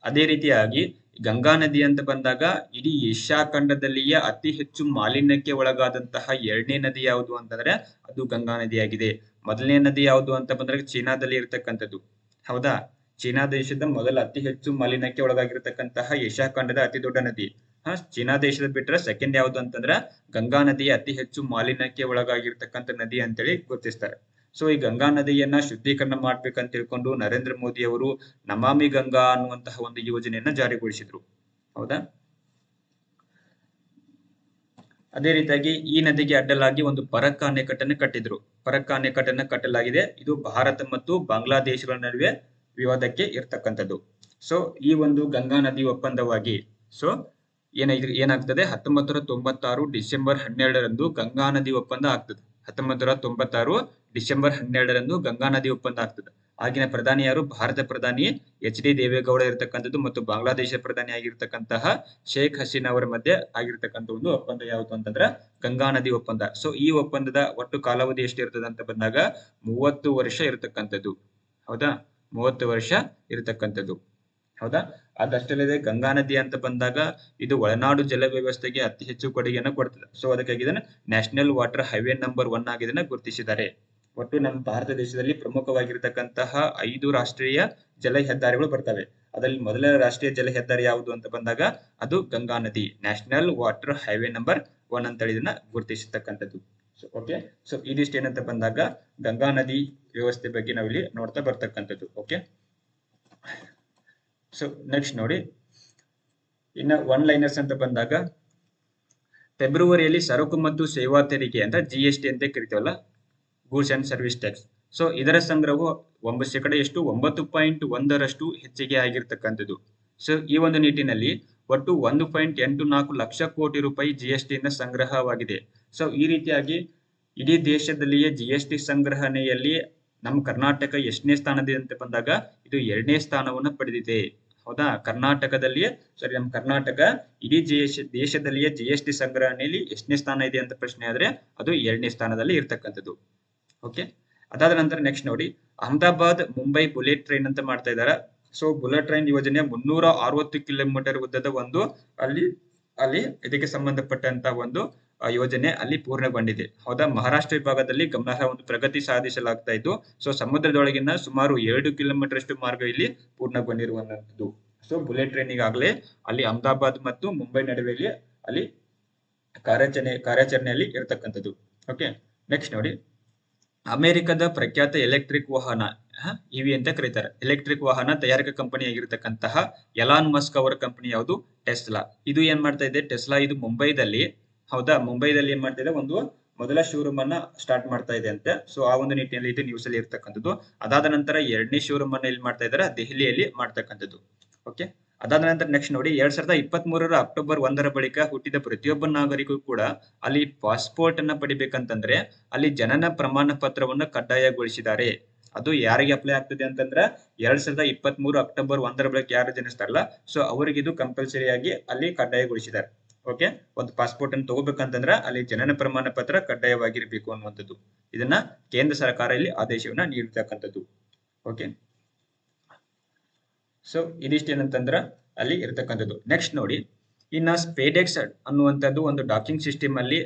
ಅದೇ ರೀತಿಯಾಗಿ ಗಂಗಾ ನದಿ ಅಂತ ಬಂದಾಗ ಇಡೀ ಏಷ್ಯಾ ಖಂಡದಲ್ಲಿಯೇ ಅತಿ ಹೆಚ್ಚು ಮಾಲಿನ್ಯಕ್ಕೆ ಒಳಗಾದಂತಹ ಎರಡನೇ ನದಿ ಯಾವುದು ಅಂತಂದ್ರೆ ಅದು ಗಂಗಾ ನದಿಯಾಗಿದೆ. ಮೊದಲನೇ ನದಿ ಯಾವುದು ಅಂತ ಬಂದ್ರೆ ಚೀನಾದಲ್ಲಿ ಇರ್ತಕ್ಕಂಥದ್ದು. ಹೌದಾ, ಚೀನಾ ದೇಶದ ಮೊದಲ ಅತಿ ಹೆಚ್ಚು ಮಾಲಿನ್ಯಕ್ಕೆ ಒಳಗಾಗಿರ್ತಕ್ಕಂತಹ ಏಷ್ಯಾ ಖಂಡದ ಅತಿ ದೊಡ್ಡ ನದಿ. ಚೀನಾ ದೇಶದ ಬಿಟ್ಟರೆ ಸೆಕೆಂಡ್ ಯಾವುದು ಅಂತಂದ್ರೆ ಗಂಗಾ ನದಿ ಅತಿ ಹೆಚ್ಚು ಮಾಲಿನ್ಯಕ್ಕೆ ಒಳಗಾಗಿರ್ತಕ್ಕಂಥ ನದಿ ಅಂತೇಳಿ ಗುರುತಿಸ್ತಾರೆ. ಸೊ ಈ ಗಂಗಾ ನದಿಯನ್ನ ಶುದ್ಧೀಕರಣ ಮಾಡ್ಬೇಕಂತ ತಿಳ್ಕೊಂಡು ನರೇಂದ್ರ ಮೋದಿ ಅವರು ನಮಾಮಿ ಗಂಗಾ ಅನ್ನುವಂತಹ ಒಂದು ಯೋಜನೆಯನ್ನ ಜಾರಿಗೊಳಿಸಿದ್ರು. ಹೌದಾ, ಅದೇ ರೀತಿಯಾಗಿ ಈ ನದಿಗೆ ಅಡ್ಡಲಾಗಿ ಒಂದು ಫರಕ್ಕಾ ಅಣೆಕಟ್ಟನ್ನು ಕಟ್ಟಿದ್ರು. ಫರಕ್ಕಾ ಅಣೆಕಟ್ಟನ್ನು ಕಟ್ಟಲಾಗಿದೆ. ಇದು ಭಾರತ ಮತ್ತು ಬಾಂಗ್ಲಾದೇಶಗಳ ನಡುವೆ ವಿವಾದಕ್ಕೆ ಇರ್ತಕ್ಕಂಥದ್ದು. ಸೊ ಈ ಒಂದು ಗಂಗಾ ನದಿ ಒಪ್ಪಂದವಾಗಿ ಸೊ ಏನಾಗ್ತದೆ, 1996 ಡಿಸೆಂಬರ್ 12ರಂದು ಗಂಗಾ ನದಿ ಒಪ್ಪಂದ ಆಗ್ತದೆ. 1996 ಡಿಸೆಂಬರ್ 12ರಂದು ಗಂಗಾ ನದಿ ಒಪ್ಪಂದ ಆಗ್ತದೆ. ಆಗಿನ ಪ್ರಧಾನಿ ಯಾರು? ಭಾರತ ಪ್ರಧಾನಿ ಎಚ್ ಡಿ ದೇವೇಗೌಡ ಇರತಕ್ಕಂಥದ್ದು ಮತ್ತು ಬಾಂಗ್ಲಾದೇಶ ಪ್ರಧಾನಿ ಆಗಿರ್ತಕ್ಕಂತಹ ಶೇಖ್ ಹಸೀನಾ ಅವರ ಮಧ್ಯೆ ಆಗಿರ್ತಕ್ಕಂಥ ಒಂದು ಒಪ್ಪಂದ ಯಾವುದು ಅಂತಂದ್ರೆ ಗಂಗಾ ನದಿ ಒಪ್ಪಂದ. ಸೊ ಈ ಒಪ್ಪಂದದ ಒಟ್ಟು ಕಾಲಾವಧಿ ಎಷ್ಟು ಇರ್ತದೆ ಅಂತ ಬಂದಾಗ 30 ವರ್ಷ ಇರತಕ್ಕಂಥದ್ದು. ಹೌದಾ, 30 ವರ್ಷ ಇರತಕ್ಕಂಥದ್ದು. ಹೌದಾ, ಅದಷ್ಟಲ್ಲದೆ ಗಂಗಾ ನದಿ ಅಂತ ಬಂದಾಗ ಇದು ಒಳನಾಡು ಜಲ ವ್ಯವಸ್ಥೆಗೆ ಅತಿ ಹೆಚ್ಚು ಕೊಡುಗೆಯನ್ನು ಕೊಡ್ತದೆ. ಸೊ ಅದಕ್ಕಾಗಿ ಇದನ್ನ ನ್ಯಾಷನಲ್ ವಾಟರ್ ಹೈವೇ ನಂಬರ್ 1 ಆಗಿ ಇದನ್ನ ಗುರುತಿಸಿದ್ದಾರೆ. ಒಟ್ಟು ನಮ್ಮ ಭಾರತ ದೇಶದಲ್ಲಿ ಪ್ರಮುಖವಾಗಿರ್ತಕ್ಕಂತಹ 5 ರಾಷ್ಟ್ರೀಯ ಜಲ ಹೆದ್ದಾರಿಗಳು ಬರ್ತವೆ. ಅದರಲ್ಲಿ ಮೊದಲ ರಾಷ್ಟ್ರೀಯ ಜಲ ಹೆದ್ದಾರಿ ಯಾವುದು ಅಂತ ಬಂದಾಗ ಅದು ಗಂಗಾ ನದಿ, ನ್ಯಾಷನಲ್ ವಾಟರ್ ಹೈವೇ ನಂಬರ್ 1 ಅಂತ ಇದನ್ನ ಗುರುತಿಸತಕ್ಕಂಥದ್ದು. ಓಕೆ, ಸೊ ಇದಿಷ್ಟು ಏನಂತ ಬಂದಾಗ ಗಂಗಾ ನದಿ ವ್ಯವಸ್ಥೆ ಬಗ್ಗೆ ನಾವಿಲ್ಲಿ ನೋಡ್ತಾ ಬರ್ತಕ್ಕಂಥದ್ದು. ಓಕೆ, ಸೊ ನೆಕ್ಸ್ಟ್ ನೋಡಿ, ಇನ್ನ ಒನ್ ಲೈನರ್ಸ್ ಅಂತ ಬಂದಾಗ ಫೆಬ್ರವರಿಯಲ್ಲಿ ಸರಕು ಮತ್ತು ಸೇವಾ ತೆರಿಗೆ ಅಂತ GST ಅಂತ ಕರಿತೀವಲ್ಲ, goods and service tax. So ಇದರ ಸಂಗ್ರಹವು 9.1% ಹೆಚ್ಚಿಗೆ ಆಗಿರ್ತಕ್ಕಂಥದ್ದು. ಸೊ ಈ ಒಂದು ನಿಟ್ಟಿನಲ್ಲಿ ಒಟ್ಟು 1.84 ಲಕ್ಷ ಕೋಟಿ ರೂಪಾಯಿ GST ಇಂದ ಸಂಗ್ರಹವಾಗಿದೆ. ಸೊ ಈ ರೀತಿಯಾಗಿ ಇಡೀ ದೇಶದಲ್ಲಿಯೇ GST ಸಂಗ್ರಹಣೆಯಲ್ಲಿ ನಮ್ಮ ಕರ್ನಾಟಕ ಎಷ್ಟನೇ ಸ್ಥಾನದಿದೆ ಅಂತ ಬಂದಾಗ ಇದು 2ನೇ ಸ್ಥಾನವನ್ನು ಪಡೆದಿದೆ. ಹೌದಾ, ಕರ್ನಾಟಕದಲ್ಲಿಯೇ ನಮ್ಮ ಕರ್ನಾಟಕ ಇಡೀ ದೇಶದಲ್ಲಿಯೇ GST ಸಂಗ್ರಹಣೆಯಲ್ಲಿ ಎಷ್ಟನೇ ಸ್ಥಾನ ಇದೆ ಅಂತ ಪ್ರಶ್ನೆ ಆದ್ರೆ ಅದು 2ನೇ ಸ್ಥಾನದಲ್ಲಿ ಇರ್ತಕ್ಕಂಥದ್ದು. ಓಕೆ, ಅದಾದ ನಂತರ ನೆಕ್ಸ್ಟ್ ನೋಡಿ, ಅಹಮದಾಬಾದ್ ಮುಂಬೈ ಬುಲೆಟ್ ಟ್ರೈನ್ ಅಂತ ಮಾಡ್ತಾ ಇದ್ದಾರೆ. ಸೊ ಬುಲೆಟ್ ಟ್ರೈನ್ ಯೋಜನೆ 360 ಕಿಲೋಮೀಟರ್ ಉದ್ದದ ಒಂದು ಅಲ್ಲಿ ಇದಕ್ಕೆ ಸಂಬಂಧಪಟ್ಟಂತ ಒಂದು ಯೋಜನೆ ಅಲ್ಲಿ ಪೂರ್ಣಗೊಂಡಿದೆ. ಹೌದಾ, ಮಹಾರಾಷ್ಟ್ರ ವಿಭಾಗದಲ್ಲಿ ಗಮನಾರ್ಹ ಒಂದು ಪ್ರಗತಿ ಸಾಧಿಸಲಾಗ್ತಾ ಇತ್ತು. ಸೊ ಸಮುದ್ರದೊಳಗಿನ ಸುಮಾರು 2 ಕಿಲೋಮೀಟರ್ ಅಷ್ಟು ಮಾರ್ಗ ಇಲ್ಲಿ ಪೂರ್ಣಗೊಂಡಿರುವಂತದ್ದು. ಸೊ ಬುಲೆಟ್ ಟ್ರೈನ್ ಈಗಾಗಲೇ ಅಲ್ಲಿ ಅಹಮದಾಬಾದ್ ಮತ್ತು ಮುಂಬೈ ನಡುವೆಯಲ್ಲಿ ಅಲ್ಲಿ ಕಾರ್ಯಾಚರಣೆಯಲ್ಲಿ ಇರತಕ್ಕಂಥದ್ದು. ಓಕೆ, ನೆಕ್ಸ್ಟ್ ನೋಡಿ, ಅಮೆರಿಕದ ಪ್ರಖ್ಯಾತ ಎಲೆಕ್ಟ್ರಿಕ್ ವಾಹನ ಇವಿ ಅಂತ ಕರೀತಾರೆ. ಎಲೆಕ್ಟ್ರಿಕ್ ವಾಹನ ತಯಾರಿಕಾ ಕಂಪನಿ ಆಗಿರತಕ್ಕಂತಹ ಎಲಾನ್ ಮಸ್ಕ್ ಅವರ ಕಂಪನಿ ಯಾವುದು? ಟೆಸ್ಲಾ. ಇದು ಏನ್ ಮಾಡ್ತಾ ಇದೆ? ಟೆಸ್ಲಾ ಇದು ಮುಂಬೈದಲ್ಲಿ, ಹೌದಾ, ಮುಂಬೈದಲ್ಲಿ ಏನ್ ಮಾಡ್ತಾ ಇದೆ, ಒಂದು ಮೊದಲ ಶೋರೂಮ್ ಅನ್ನ ಸ್ಟಾರ್ಟ್ ಮಾಡ್ತಾ ಇದೆ ಅಂತೆ. ಸೊ ಆ ಒಂದು ನಿಟ್ಟಿನಲ್ಲಿ ಇದು ನ್ಯೂಸ್ ಅಲ್ಲಿ ಇರ್ತಕ್ಕಂಥದ್ದು. ಅದಾದ ನಂತರ 2ನೇ ಶೋರೂಮ್ ಅನ್ನ ಎಲ್ಲಿ ಮಾಡ್ತಾ ಇದ್ದಾರೆ? ದೆಹಲಿಯಲ್ಲಿ ಮಾಡ್ತಕ್ಕಂಥದ್ದು. ಓಕೆ, ಅದಾದ ನಂತರ ನೆಕ್ಸ್ಟ್ ನೋಡಿ, 2023 ಅಕ್ಟೋಬರ್ 1 ಬಳಿಕ ಹುಟ್ಟಿದ ಪ್ರತಿಯೊಬ್ಬ ನಾಗರಿಕರು ಕೂಡ ಅಲ್ಲಿ ಪಾಸ್ಪೋರ್ಟ್ ಅನ್ನ ಪಡಿಬೇಕಂತಂದ್ರೆ ಅಲ್ಲಿ ಜನನ ಪ್ರಮಾಣ ಪತ್ರವನ್ನ ಕಡ್ಡಾಯಗೊಳಿಸಿದ್ದಾರೆ. ಅದು ಯಾರಿಗೆ ಅಪ್ಲೈ ಆಗ್ತದೆ ಅಂತಂದ್ರೆ 2023 ಅಕ್ಟೋಬರ್ 1 ಬಳಿಕ ಯಾರು ಜನಿಸ್ತಾರಲ್ಲ, ಸೊ ಅವರಿಗೆ ಇದು ಕಂಪಲ್ಸರಿ ಆಗಿ ಅಲ್ಲಿ ಕಡ್ಡಾಯಗೊಳಿಸಿದ್ದಾರೆ. ಓಕೆ, ಒಂದು ಪಾಸ್ಪೋರ್ಟ್ ಅನ್ನು ತಗೋಬೇಕಂತಂದ್ರೆ ಅಲ್ಲಿ ಜನನ ಪ್ರಮಾಣ ಪತ್ರ ಕಡ್ಡಾಯವಾಗಿರ್ಬೇಕು ಅನ್ನುವಂಥದ್ದು. ಇದನ್ನ ಕೇಂದ್ರ ಸರ್ಕಾರ ಇಲ್ಲಿ ಆದೇಶವನ್ನ ನೀಡತಕ್ಕಂಥದ್ದು. ಓಕೆ, ಸೊ ಇದಿಷ್ಟು ಏನಂತಂದ್ರ ಅಲ್ಲಿ ಇರ್ತಕ್ಕಂಥದ್ದು. ನೆಕ್ಸ್ಟ್ ನೋಡಿ, ಇನ್ನ ಸ್ಪೇಡೆಕ್ಸ್ ಅನ್ನುವಂಥದ್ದು ಒಂದು ಡಾಕಿಂಗ್ ಸಿಸ್ಟಮ್ ಅಲ್ಲಿ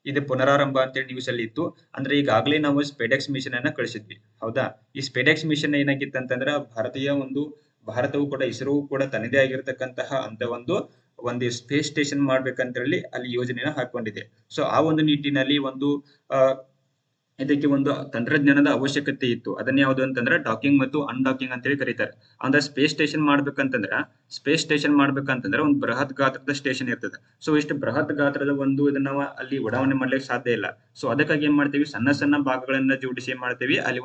ಇದು ಪುನರಾರಂಭ ಅಂತೇಳಿ ನ್ಯೂಸ್ ಅಲ್ಲಿ ಇತ್ತು. ಅಂದ್ರೆ ಈಗಾಗಲೇ ನಾವು ಸ್ಪೇಡೆಕ್ಸ್ ಮಿಷನ್ ಅನ್ನ ಕಳಿಸಿದ್ವಿ. ಹೌದಾ, ಈ ಸ್ಪೇಡೆಕ್ಸ್ ಮಿಷನ್ ಏನಾಗಿತ್ತು ಅಂತಂದ್ರೆ ಭಾರತವು ಕೂಡ ಇಸ್ರೋ ಕೂಡ ತನ್ನದೇ ಆಗಿರ್ತಕ್ಕಂತಹ ಅಂತ ಒಂದು ಸ್ಪೇಸ್ ಸ್ಟೇಷನ್ ಮಾಡ್ಬೇಕಂತ ಹೇಳಿ ಅಲ್ಲಿ ಯೋಜನೆನ ಹಾಕೊಂಡಿದೆ. ಸೊ ಆ ಒಂದು ನಿಟ್ಟಿನಲ್ಲಿ ಇದಕ್ಕೆ ಒಂದು ತಂತ್ರಜ್ಞಾನದ ಅವಶ್ಯಕತೆ ಇತ್ತು. ಅದನ್ನ ಯಾವುದು ಅಂತಂದ್ರೆ ಡಾಕಿಂಗ್ ಮತ್ತು ಅನ್ಡಾಕಿಂಗ್ ಅಂತೇಳಿ ಕರೀತಾರೆ. ಅಂದ್ರೆ ಸ್ಪೇಸ್ ಸ್ಟೇಷನ್ ಮಾಡ್ಬೇಕಂತಂದ್ರೆ ಒಂದು ಬೃಹತ್ ಗಾತ್ರದ ಸ್ಟೇಷನ್ ಇರ್ತದೆ. ಸೊ ಇಷ್ಟು ಬೃಹತ್ ಗಾತ್ರದ ಒಂದು ಇದನ್ನ ಅಲ್ಲಿ ಉಡಾವಣೆ ಮಾಡ್ಲಿಕ್ಕೆ ಸಾಧ್ಯ ಇಲ್ಲ. ಸೊ ಅದಕ್ಕಾಗಿ ಏನ್ ಮಾಡ್ತೀವಿ, ಸಣ್ಣ ಸಣ್ಣ ಭಾಗಗಳನ್ನ ಜೋಡಿಸಿ ಏನ್ ಮಾಡ್ತೀವಿ, ಅಲ್ಲಿ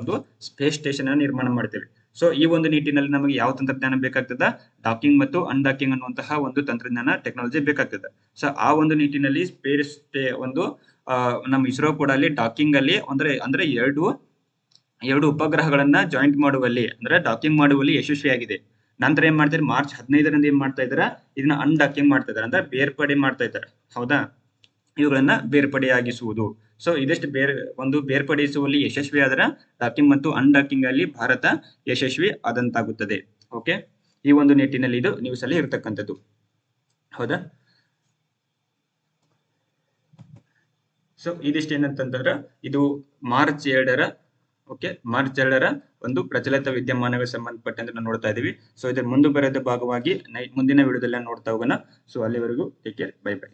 ಒಂದು ಸ್ಪೇಸ್ ಸ್ಟೇಷನ್ ಅನ್ನು ನಿರ್ಮಾಣ ಮಾಡ್ತೇವೆ. ಸೊ ಈ ಒಂದು ನಿಟ್ಟಿನಲ್ಲಿ ನಮಗೆ ಯಾವ ತಂತ್ರಜ್ಞಾನ ಬೇಕಾಗ್ತದ? ಡಾಕಿಂಗ್ ಮತ್ತು ಅನ್ಡಾಕಿಂಗ್ ಅನ್ನುವಂತಹ ಒಂದು ತಂತ್ರಜ್ಞಾನ ಟೆಕ್ನಾಲಜಿ ಬೇಕಾಗ್ತದೆ. ಸೊ ಆ ಒಂದು ನಿಟ್ಟಿನಲ್ಲಿ ಸ್ಪೇಸ್ ಒಂದು ನಮ್ಮ ಇಸ್ರೋ ಕೂಡ ಅಲ್ಲಿ ಡಾಕಿಂಗ್ ಅಲ್ಲಿ ಅಂದ್ರೆ ಎರಡು ಉಪಗ್ರಹಗಳನ್ನ ಜಾಯಿಂಟ್ ಮಾಡುವಲ್ಲಿ, ಅಂದ್ರೆ ಡಾಕಿಂಗ್ ಮಾಡುವಲ್ಲಿ ಯಶಸ್ವಿಯಾಗಿದೆ. ನಂತರ ಏನ್ ಮಾಡ್ತಾರೆ, ಮಾರ್ಚ್ 15ರಂದು ಏನ್ ಮಾಡ್ತಾ ಇದಾರೆ, ಇದನ್ನ ಅನ್ಡಾಕಿಂಗ್ ಮಾಡ್ತಾ ಇದಾರೆ, ಅಂದ್ರೆ ಬೇರ್ಪಡೆ ಮಾಡ್ತಾ ಇದ್ದಾರೆ. ಹೌದಾ, ಇವುಗಳನ್ನ ಬೇರ್ಪಡೆಯಾಗಿಸುವುದು. ಸೊ ಇದಷ್ಟು ಒಂದು ಬೇರ್ಪಡಿಸುವಲ್ಲಿ ಯಶಸ್ವಿ ಆದ್ರೆ ಡಾಕಿಂಗ್ ಮತ್ತು ಅನ್ಡಾಕಿಂಗ್ ಅಲ್ಲಿ ಭಾರತ ಯಶಸ್ವಿ ಆದಂತಾಗುತ್ತದೆ. ಓಕೆ, ಈ ಒಂದು ನಿಟ್ಟಿನಲ್ಲಿ ಇದು ನ್ಯೂಸ್ ಅಲ್ಲಿ ಇರತಕ್ಕಂಥದ್ದು. ಹೌದಾ, ಸೊ ಇದಿಷ್ಟು ಏನಂತಂದ್ರೆ ಇದು ಮಾರ್ಚ್ 2ರ ಓಕೆ, ಮಾರ್ಚ್ 2ರ ಒಂದು ಪ್ರಚಲಿತ ವಿದ್ಯಮಾನಗಳಿಗೆ ಸಂಬಂಧಪಟ್ಟಂತೆ ನಾವು ನೋಡ್ತಾ ಇದೀವಿ. ಸೊ ಇದರ ಮುಂದುವರೆದ ಭಾಗವಾಗಿ ಮುಂದಿನ ವಿಡಿಯೋದಲ್ಲಿ ನೋಡ್ತಾ ಹೋಗೋಣ. ಸೊ ಅಲ್ಲಿವರೆಗೂ ಟೇಕ್ ಕೇರ್, ಬೈ ಬೈ.